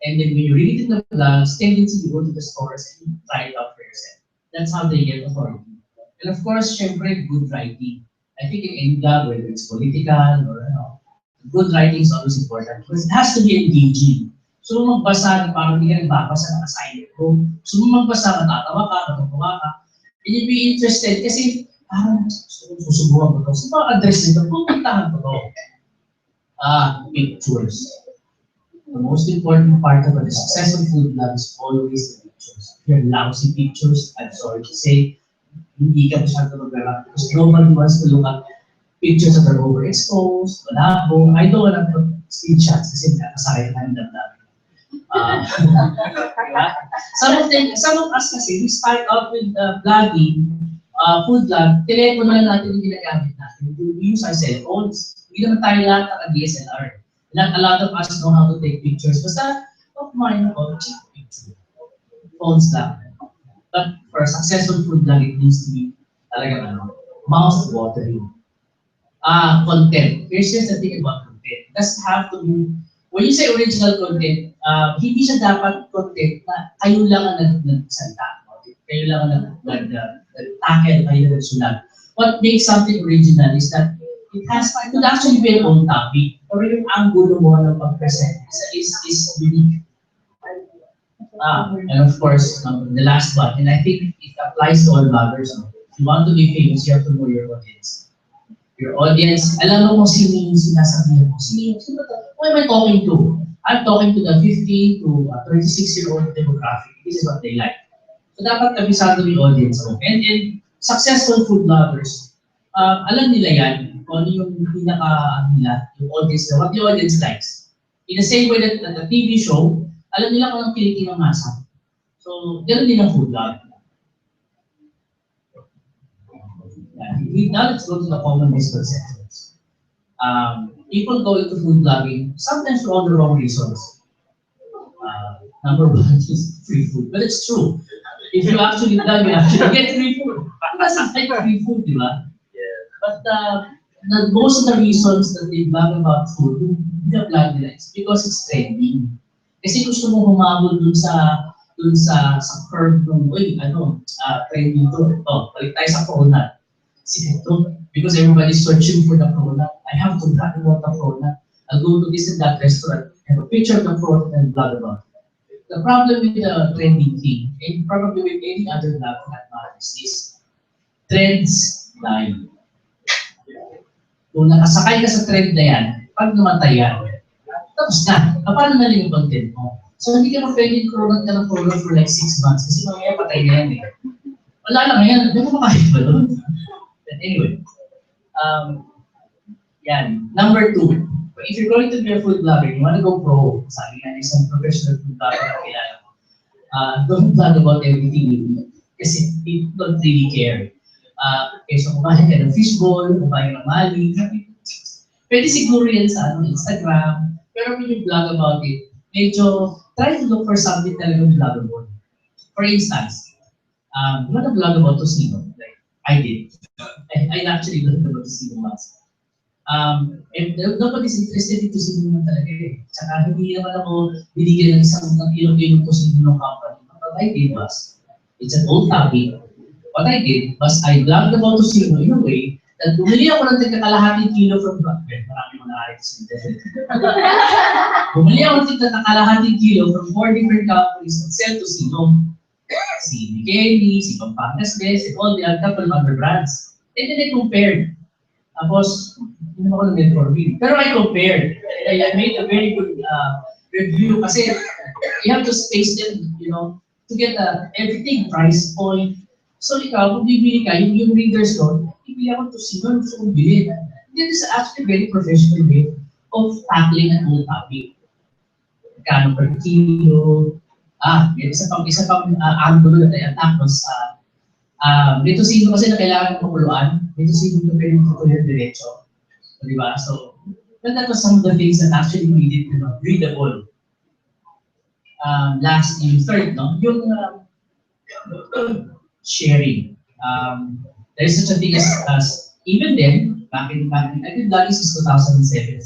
And then when you read it in the vlogs, tendency to go to the stores and try it out for yourself. That's how they get authority. And of course, syempre, good writing. I think in any blog, whether it's political or good writing is always important because it has to be engaging. So magbasa, parang hindi ka nagbabasa ng assignment ko. So magbasa, matatawa ka, matutuwa ka. And you'd be interested kasi parang susubukan ko ito. So ma-address nito, pupuntahan ko ito. Pictures. The most important part of a successful food blog is always the pictures. If you're lousy pictures, I'm sorry to say, hindi ka masyado mag-grab because nobody wants to look at pictures that are overexposed, malabo. I don't want to put screenshots kasi nakasakay na ng namin. Some of us kasi, we start out with blogging, food blog, telepono lang natin yung ginagamit natin. We use our cell phones. Hindi naman tayo lahat naka-DSLR. Not a lot of us know how to take pictures. Basta, mine ako, check picture. Phones lang. But for a successful food blog, it needs to be talagang mouth-watering. Content. Here's just the thing about content. It doesn't have to be, when you say original content, hindi siya dapat content na kayo lang ang nagsalita. Kayo lang ang nag-tackle, kayo lang nagsulat. What makes something original is that it could actually be an own topic or yung angulo mo ng pag-present is unique. And of course, the last one, and I think it applies to all bloggers. If you want to be famous, you have to know your audience. Your audience, alam mo kung sino yung sinasabihan mo. Sino to? Who am I talking to? I'm talking to the 50 to 36-year-old demographic. This is what they like. So dapat kabisado yung audience mo. And successful food bloggers, alam nila yan, kung ano yung nila, yung audience, what the audience likes. In the same way that the TV show, alam nila kung anong kinikinig ng masa. So, ganoon din ang food blog. Now let's go to the common misconceptions. People go into food blogging sometimes for all the wrong reasons. Number one is free food, but it's true. If you actually blog, you actually get free food. That's like free food, di ba? But most of the reasons that they blog about food, the blog nila, it's because it's trending. Kasi gusto mo humabol dun sa curve ng, trending to. Balik tayo sa cronut. Sige to, because everybody's searching for the cronut. I have to blog about the cronut. I'll go to this and that restaurant, have a picture of the cronut and blog about it. The problem with the trending thing, and probably with any other blog that matters, is trends lie. Kung nakasakay ka sa trend na yan, pag namatay yan, tapos na. Paano na yung content mo? So hindi ka pwedeng cronut ka ng cronut for like 6 months kasi mamaya patay na yan eh. Wala lang yan. Hindi mo makahit ba doon? But anyway, yan. Number 2, if you're going to be a food blogger, you want to go pro, sabi nga isang professional food blogger na kilala mo, don't blog about everything you eat kasi people don't really care. So kumain ka ng fishball, kumain ng mali, pwede siguro yan sa Instagram, pero when you blog about it, medyo try to look for something talagang vloggable. For instance, you want to vlog about Tosino, like I did. I actually vlogged about Tosino once. And nobody's interested in Tosino naman talaga eh. Tsaka hindi naman ako binigyan ng isang kilong Tosino ng company. What I did was, it's an old topic. What I did was, I vlogged about Tosino in a way that bumili ako ng kalahating kilo from Blackbird. Marami mo nakakita sa internet. Bumili ako ng kalahating kilo from 4 different companies that sell Tosino. Si Migueli, si Pampangas Best, and all the couple other brands. And then I compared. Tapos, hindi ako nag-get for me. Pero I compared. I made a very good review kasi you have to space them, you know, to get everything, price point. So ikaw, kung bibili ka, yung readers ko, bibili ako to see gusto kong bilhin. This is actually a very professional way of tackling an old topic. Kano per kilo. Isa pang angulo na i-attack was dito sino kasi na kailangan ng pakuluan, dito sino na pwede tutuloy diretso. Diba? So, that was some of the things that actually made it, you know, readable. Last, yung third, no? Yung sharing. There is such a thing as even then, back in I did vlogging since 2007.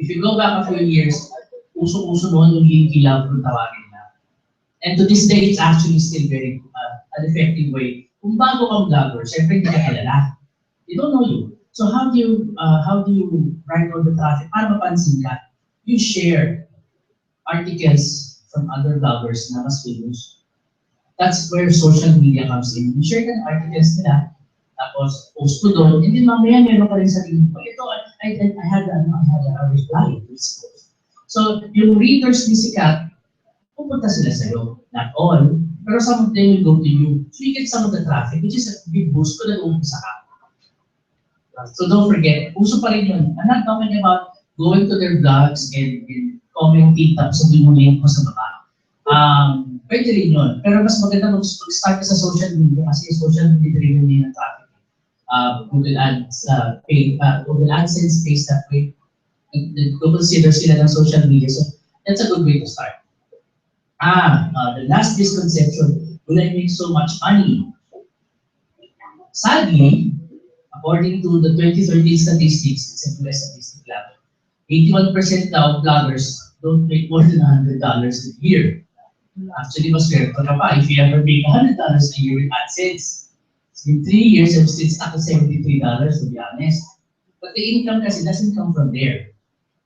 If you go back a few years, uso-uso noon yung linky love kung tawagin na. And to this day, it's actually still very an effective way. Kung bago kang vlogger, syempre hindi ka kilala. They don't know you. So how do you write all the traffic? Para mapansin ka, you share articles from other vloggers na mas famous. That's where social media comes in. You share ka ng articles nila, tapos post ko doon, and then mamaya meron ka rin sa tingin ko. Ito, I had a reply to this post. So, yung readers ni sikat, pupunta sila sa'yo. Not all, pero some of them will go to you. So, you get some of the traffic, which is a big boost kung nag-uumpisa ka. So, don't forget, uso pa rin yun. I'm not talking about going to their blogs and commenting, tapos sabihin mo link mo sa baba. Pwede rin yun. Pero mas maganda mag-start ka sa social media kasi social media driven din ang traffic. Google Ads, Google AdSense pays that way. Consider sila ng social media. So, that's a good way to start. The last misconception, will I make so much money? Sadly, according to the 2013 statistics, it's a US statistic lab, 81% now of bloggers don't make more than $100 a year. Actually, mas swerte ka pa if you ever make $100 a year with AdSense. In 3 years, I'm still stuck at $73, to be honest. But the income kasi doesn't come from there.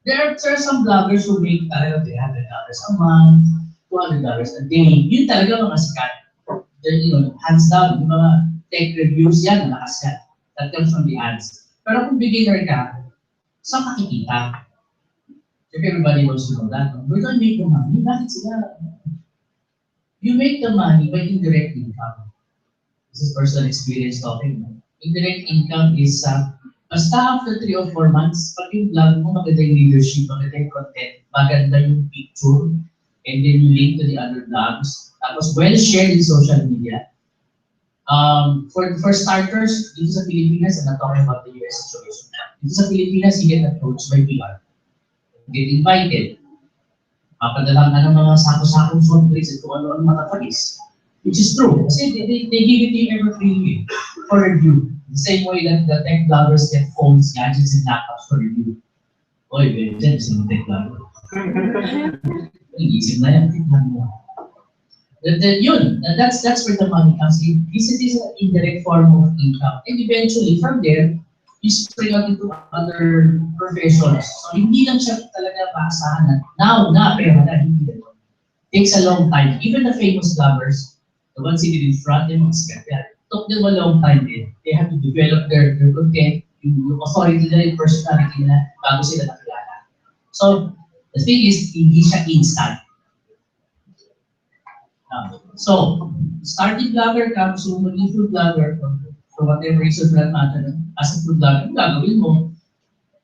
There are some bloggers who make talaga $300 a month, $200 a day. Yun talaga mga sikat. You know, hands down, yung mga tech reviews yan, malakas yan. That comes from the ads. Pero kung beginner ka, saan makikita? If everybody wants to know that, we're going to make the money. Bakit sila? You make the money by indirect income. This is personal experience talking. Indirect income is basta after 3 or 4 months, pag yung vlog mo, maganda yung leadership, maganda yung content, maganda yung picture, and then you link to the other vlogs, tapos well shared in social media. For starters, dito sa Pilipinas, I'm not talking about the US situation. Dito sa Pilipinas, you get approached by PR. You get invited. Papadalang ka ng mga sako-sakong phone plates at kung ano-ano matatalis. Which is true. Kasi they give it to you every freely for review. The same way that the tech bloggers get phones, gadgets, and laptops for review. Oy, babe, dyan gusto mo tech blogger. Nag-iisip na yan. That's where the money comes in. This is an indirect form of income. And eventually, from there, you spring out into other professions. So, hindi lang siya talaga maasahan na pera na, hindi lang. Takes a long time. Even the famous bloggers, the ones sitting in front, they must get that. Took them a long time din. They have to develop their content, yung authority nila, yung personality nila, bago sila nakilala. So, the thing is, hindi siya instant. So, starting vlogger ka, gusto mo maging food vlogger, for whatever reason for that matter, as a food vlogger, yung gagawin mo,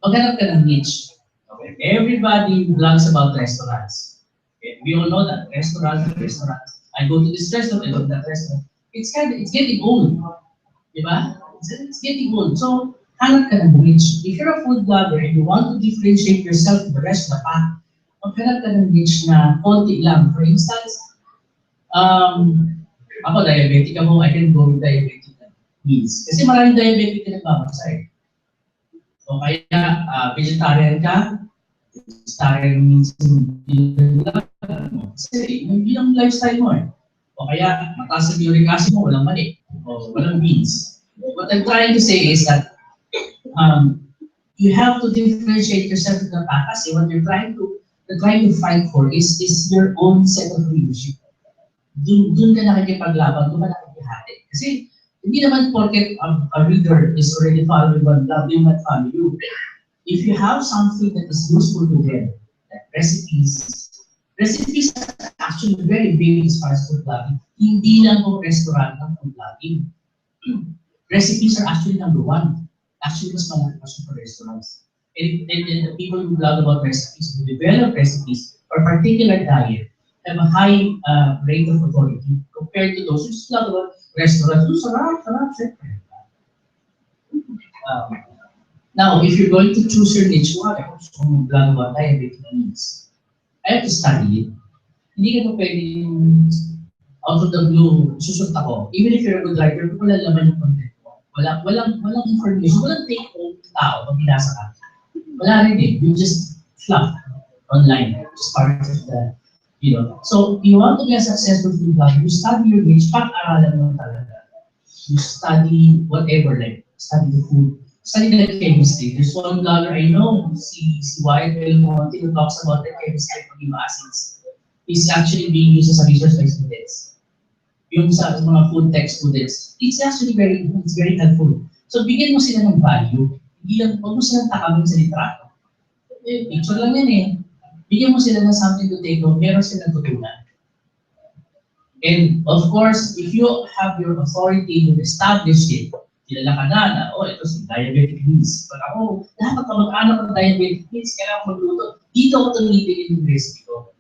maghanap ka ng niche. Okay? Everybody vlogs about restaurants. Okay? We all know that, restaurants. I go to this restaurant, I go to that restaurant. It's getting old. Diba? It's getting old. So, hanap ka ng niche. If you're a food blogger and you want to differentiate yourself from the rest of the pack, maghanap ka ng niche na konti lang. For instance, ako diabetic ako, I can go with diabetic meals. Kasi maraming diabetic na nagbabasa eh. O kaya, vegetarian ka, vegetarian means yun lang. Kasi yun ang lifestyle mo eh. O kaya, mataas ang uric acid mo, walang mali. O walang beans. What I'm trying to say is that you have to differentiate yourself in the pack kasi what you're trying to fight for is your own set of leadership. Dun ka nakikipaglaban, dun ka nakikihati. Kasi hindi naman porket a reader is already following one blog, they will not follow you. If you have something that is useful to them, like recipes are actually very big as far as food blogging. Hindi lang po restaurant ng food blogging. Recipes are actually number one. Actually, mas malaki pa siya for restaurants. And the people who blog about recipes, who develop recipes for particular diet, have a high rate of authority compared to those who just blog about restaurants. Sarap, syempre. Now, if you're going to choose your niche, kung blog about diabetic needs, I have to study it. Hindi ka pa pwedeng out of the blue, susot ako. Even if you're a good writer, wala laman yung content mo. Walang information, walang take home tao pag binasa ka. Wala rin eh. You just fluff online. Just part of the, So, you want to be a successful food blogger, you study your niche, pag-aralan mo talaga. You study whatever, like, study the food, study the chemistry. There's one blogger I know, si Wyatt Belmonte, who talks about the chemistry of amino acids. He's actually being used as a resource by students. Yung sa mga food tech students, it's actually very helpful. So, bigyan mo sila ng value. Hindi lang, huwag mo silang takawin sa litrato. Picture lang yan eh. Bigyan mo sila ng something to take home, meron silang tutunan. And of course, if you have your authority to establish it, kilala ka na, ito si diabetic meals. Pag ako, dapat kamag-anak ng diabetic meals, kaya ako magluto. Dito ako tumitingin yung recipe ko.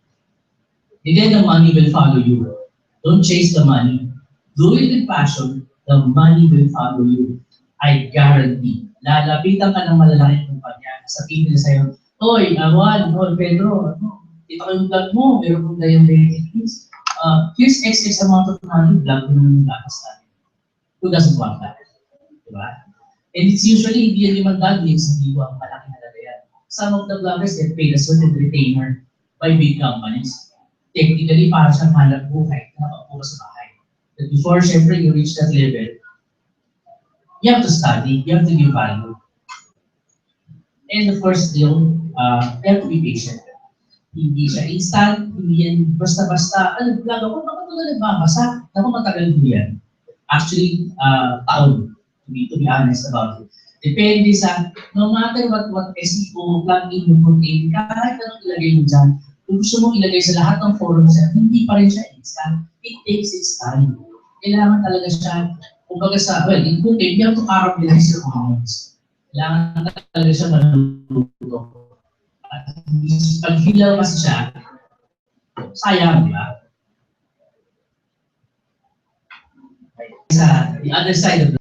And then the money will follow you. Don't chase the money. Do it with passion, the money will follow you. I guarantee. Lalapitan ka ng malalaking kumpanya. Sabihin nila sa'yo, Oy, Awan, Pedro, ito yung vlog mo, meron kong diabetic meals. Here's X amount of money, vlog mo ng lakas natin. Who doesn't want that? Diba? And it's usually, hindi yan yung mag-vlogs, hindi mo ang malaking halaga yan. Some of the vloggers get paid a certain retainer by big companies. Technically, para siyang hanap buhay na nakapuha sa bahay. But before, syempre, you reach that level, you have to study, you have to give value. And of course, still, you have to be patient. Hindi siya instant, hindi yan basta-basta, vlog ako, bakit ito na nagbabasa? Naku, matagal ko yan. Actually, taon, to be honest about it. Depende sa, no matter what SEO, plugin mo contain, kahit anong ilagay mo dyan, kung gusto mong ilagay sa lahat ng forums, hindi pa rin siya instant. It takes its time. Kailangan talaga siya, kumbaga sa, in cooking, you have to caramelize your onions. Kailangan talaga siya maluto. At pag hilaw kasi siya, sayang, di ba? Sa the other side of the,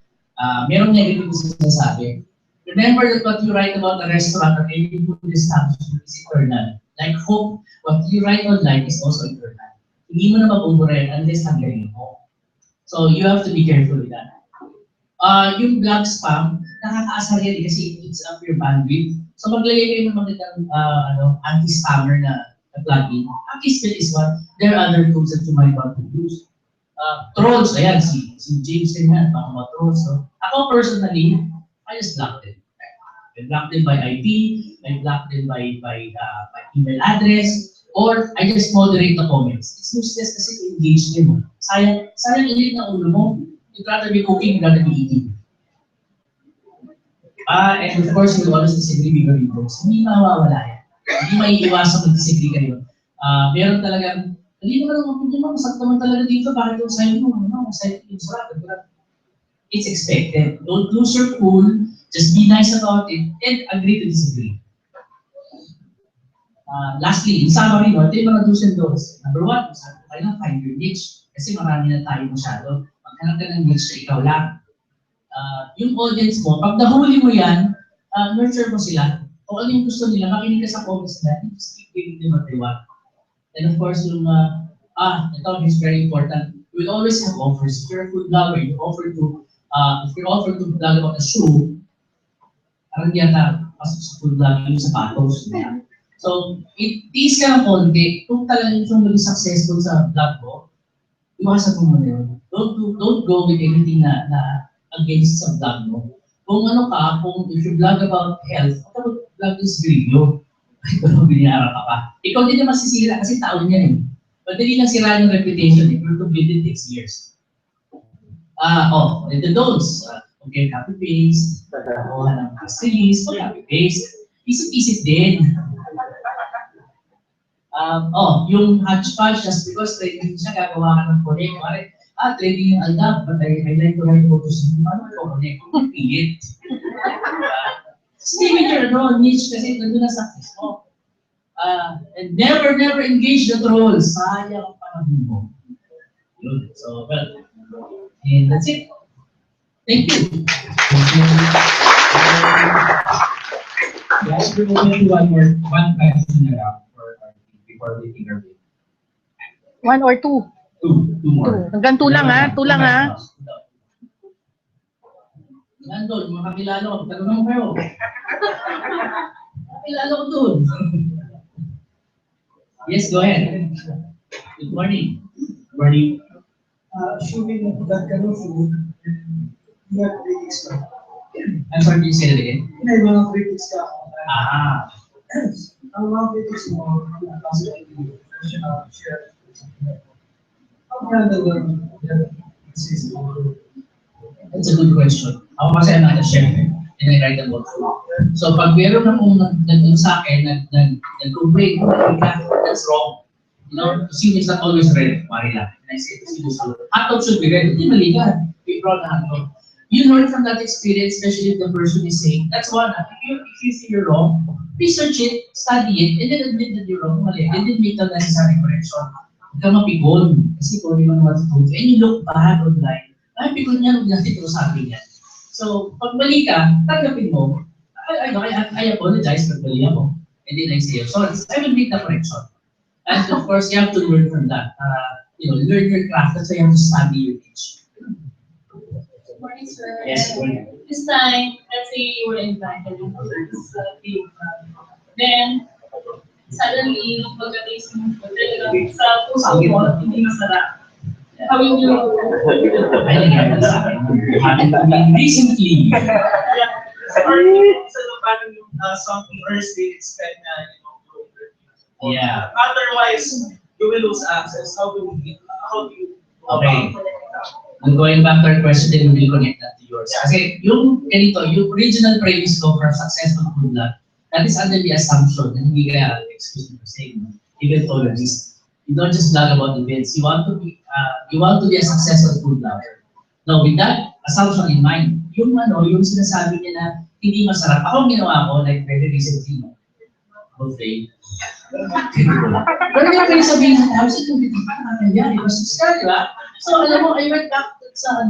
merong negative sinasabi. Remember that what you write about a restaurant or any food establishment is eternal. Like hope, what you write online is also eternal. Hindi mo na mabubura unless hanggang mo. So you have to be careful with that. Yung blog spam, nakakaasar yan kasi it eats up your bandwidth. So maglagay kayo ng magandang anti-spammer na plugin. Anti-spam is one. There are other tools that you might want to use. Trolls, ayan, si James din yan, talk about trolls. So, ako personally, I just blocked them. I blocked them by IP, I blocked them by email address, or I just moderate the comments. It's useless kasi to engage them. Sayang ilit na ulo mo. You'd rather be cooking, you'd rather be eating. And of course, you'll always disagree with your inbox. Hindi mawawala yan. Hindi maiiwasang mag-disagree kayo. Meron talagang, hindi mo naman masakit naman talaga dito, bakit yung sa'yo mo, sa'yo yung sarap. It's expected. Don't lose your cool, just be nice about it, and agree to disagree. Lastly, in summary, ito yung mga do's and don'ts. Number one, sabi ko kayo, find your niche. Kasi marami na tayo masyado. Maghanap ka ng niche na ikaw lang. Yung audience mo, pag nahuli mo yan, nurture mo sila. kung ano yung gusto nila, makinig ka sa comments natin, just keep giving them what they want. And of course, yung, ito is very important. We will always have offers. If you're a food blogger, you offer to, if you're offered to blog about a shoe, parang di ata, pasok sa food blogging yung sapatos. So, it-tease ka ng konti. Kung talagang yung maging successful sa vlog mo, iwasan mo muna yun. Don't go with anything na against sa vlog mo. Kung ano ka, kung if you vlog about health, vlog is video. Ito, biniyara ka pa. Ikaw din na masisira kasi tao niyan eh. Madali lang sira yung reputation eh. Pero to build it takes years. And the don'ts. Okay, copy-paste. Kuha ng press release. Copy-paste. Isip-isip din. Yung hodgepodge, just because trading siya, gagawa ka ng connect. Trading yung aldab, but I like to write photos. Paano ko connect? Kung pilit. Stay with your niche kasi nandun na success mo. And never engage the trolls. Sayang ang panahon mo. Yun. So, well, and that's it. Thank you. Guys, we're going to one question na lang before we take our break. 1 or 2? Two more. Hanggang 2 lang ha, 2 lang ha. Nandun, makakilala ko. Tanong mo kayo. Makakilala ko dun. Yes, go ahead. Good morning. Good morning. Shooting that kind of food, you have critics ka. I'm sorry, can you say that again? May mga critics ka. Ang mga critics mo, kasi share. How can That's a good question. Ako kasi I'm not a chef and I write about food. So pag meron akong nandun sa akin, nag-complain, that's wrong. You know, cuisine is not always red, Marila. And I say, cuisine is hotdog should be red. Hindi mali ka. Be proud na hotdog. You learn from that experience, especially if the person is saying, that's one. If you feel you're wrong, research it, study it, and then admit that you're wrong, mali, and then make the necessary correction. Huwag ka mapigon, kasi kung yung mga foods, and you look back online, ay, pigon niya, huwag natin ito sabi niya. So, pag mali ka, tanggapin mo, I apologize pag mali ako, and then I say, sorry, I will make the correction. And of course, you have to learn from that. Learn your craft, that's why you have to study your niche. Good morning, sir. Yes, good morning. This time, let's say you were invited into this big then suddenly, pagka-taste mo po, talagang sa puso mo, hindi masarap. How will you? I think I'm sa akin. Recently. Or sa paano yung something or they expect na, Yeah. Otherwise, you will lose access. How do you Okay. I'm going back to our question, then we will connect that to yours. Kasi yung ganito, yung original premise ko for successful food blog, that is under the assumption na hindi ka, excuse me for saying, eventologist. You don't just blog about events. You want to be a successful food blogger. Now, with that assumption in mind, yung sinasabi niya na hindi masarap. Ako ang ginawa ko, like very recently, buffet. Pero yung kayo sabihin sa house, ito hindi pa nangyari. Mas di ba? So, alam mo, I went back sa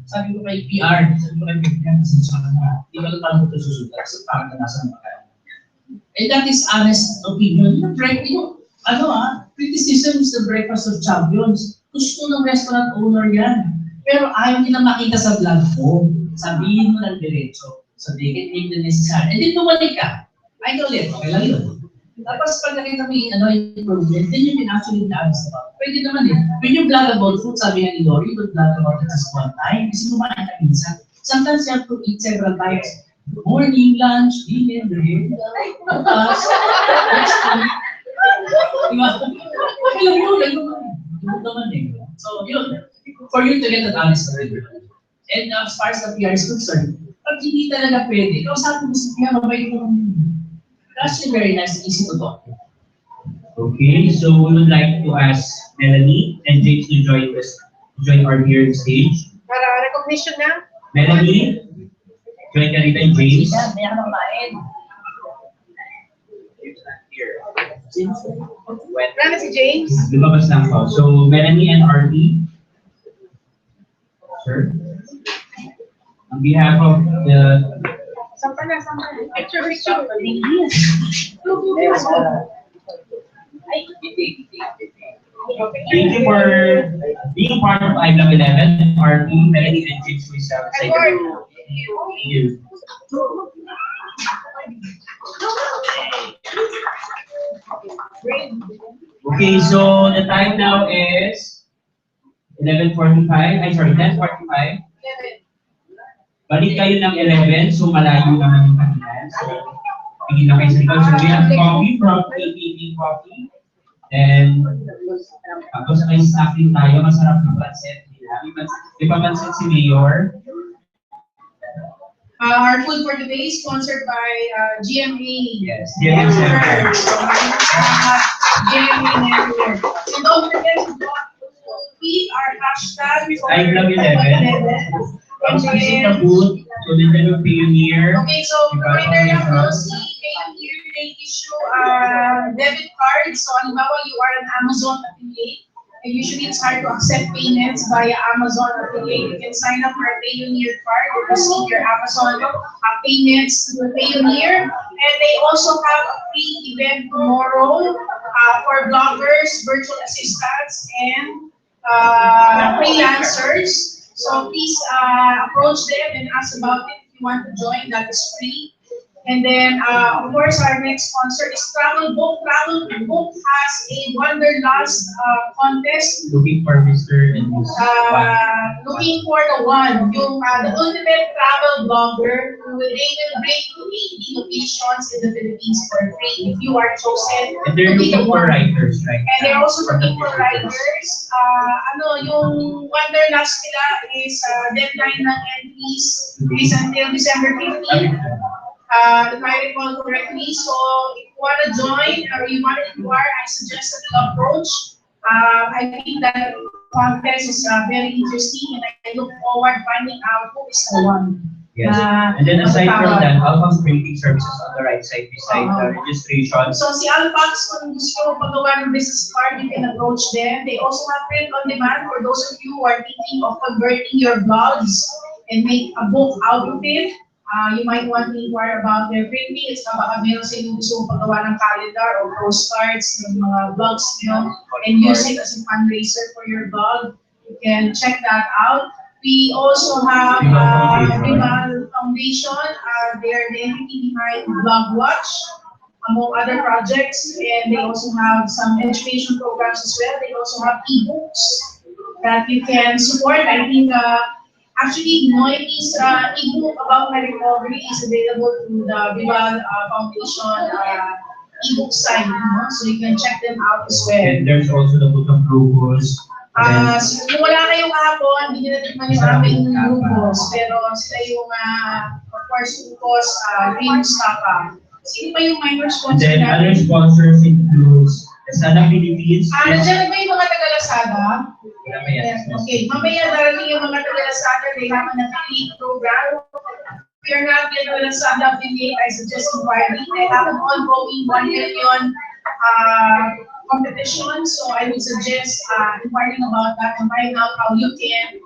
sabi ko kay PR, sabi ko kay PR, kasi hindi ko alam paano ito susulat. So, parang nasa mga. And that is honest opinion. Criticism is the breakfast of champions. Gusto ng restaurant owner yan. Pero ayaw nila makita sa vlog ko. Sabihin mo ng diretso. So they can make the necessary. And then bumalik ka. I know it. Okay lang yun. Tapos pag nakita mo yung improvement, then you can actually be honest about it. Pwede naman eh. When you vlog about food, sabi nga ni Dory, you don't vlog about it just one time. Kasi kumain ka minsan. Sometimes you have to eat several times. Morning, lunch, dinner, break. Tapos, next week. Diba? Okay lang yun. Ganun naman eh. So yun. For you to get that honest already. And as far as the PR is concerned, pag hindi talaga pwede, kausapin mo sa PR, mabait mo naman. Actually very nice and easy to talk. Okay, so we would like to ask Melanie and James to join our here on stage. Para recognition na. Melanie, join ka rito and James. May ako kumain. Wala si James. Lumabas lang po. So, Melanie and Arpee. Sir. On behalf of the Picture, picture. Thank you for being part of iLove 11, Arpee, Melanie, and James Rizal. Thank you. Okay, so the time now is 11:45. Ay, sorry, 10:45. Balik kayo ng 11, so malayo naman yung kanila. So, hindi na kayo sa likod. So, we have coffee from ABB Coffee. And, tapos ay snacking tayo. Masarap na pancit. May papansit si Mayor. Our food for today is sponsored by GMA. Yes, GMA Center. GMA Network. And don't forget to tweet our hashtag. iLove 11. Tapos visit the booth. So, dito yung Pioneer. Okay, so right there you will see Pioneer, they issue debit cards. So, halimbawa, you are an Amazon affiliate. And usually it's hard to accept payments via Amazon affiliate. You can sign up for a Pioneer card to receive your Amazon payments to the Pioneer. And they also have a free event tomorrow for bloggers, virtual assistants, and freelancers. So please approach them and ask about it if you want to join. That is free. And then, of course, our next sponsor is Travel Book. Travel Book has a Wanderlust contest. Looking for Mr. and Miss Looking for the one, yung the ultimate travel blogger who they will bring to 80 locations in the Philippines for free if you are chosen. And they're to be the looking for one. writers, right? And they're also looking for writers. Yung Wanderlust nila is deadline ng entries is until December 15th. If I recall correctly, so if you want to join or you want to inquire, I suggest that you approach. I think that contest is very interesting, and I look forward finding out who is the one. Yes. And then aside from that, Alpha's printing services on the right side beside the registration. So si Alpax, kung gusto mo pagawa ng business card, you can approach them. They also have print on demand for those of you who are thinking of converting your blogs and make a book out of it. You might want to inquire about their printing. It's baka meron sa inyo gusto mong paggawa ng calendar or postcards ng mga blogs nyo and use it as a fundraiser for your blog. You can check that out. We also have Rival Foundation. They're the entity behind Blog Watch, among other projects. And they also have some education programs as well. They also have ebooks that you can support. I think actually, Noemi's ebook about my recovery is available through the Rival Foundation ebook site, so you can check them out as well. And there's also the book of Lupus. So kung wala kayong hapon, hindi nyo natikman yung aming Lupus, pero sila yung, of course, Lupus, Green Stapa. Sino pa yung minor And sponsor then other natin? sponsors includes Lazaro Philippines. Nandiyan ba yung mga taga-Lazada? Yes. Okay, mamaya darating yung mga taga-Lazada, they have an affiliate program. If you're not yet a Lazada affiliate, I suggest inquiring. They have an ongoing 1 million competition, so I would suggest inquiring about that and finding out how you can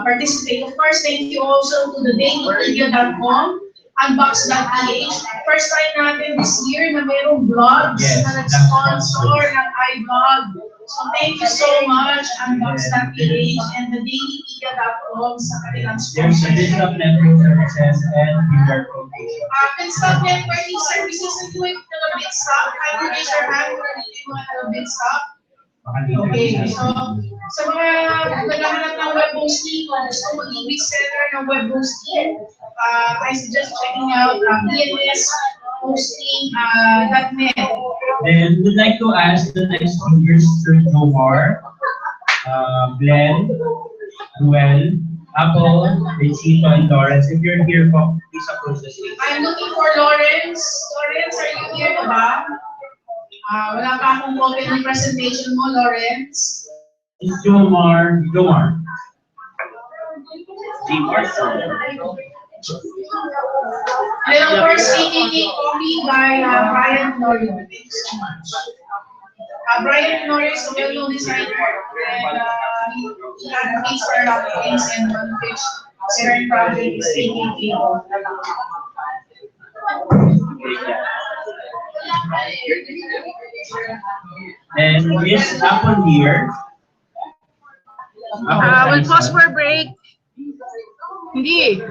participate. Of course, thank you also to the dailymedia.com, unbox.ph. First time natin this year na mayroong blogs na nag-sponsor ng iBlog. So thank you so much, unbox.ph and the dailymedia.com sa kanilang There's a list sponsorship. of network services and PR foundation. Pinstop networking services and doing bit stop. Can you raise your hand for yung mga bit stop? Okay, so sa mga naghahanap ng web hosting, kung gusto mo i-big seller ng web hosting, I suggest checking out bnshosting.net. Then we'd like to ask the next speakers to know more. Glenn, Noel, Apple, Richito, and Lawrence. If you're here, please approach the stage. I'm looking for Lawrence. Lawrence, are you here na ba? Wala pa akong copy ng presentation mo, Lawrence. Jomar. And then of course, AKK Coffee by Brian Norris. Thank you so much. Brian Norris is a well-known designer and he advocates for a lot of things, and one of which certain project is AKK. And Miss Apple here. We'll pause for a break. Hindi.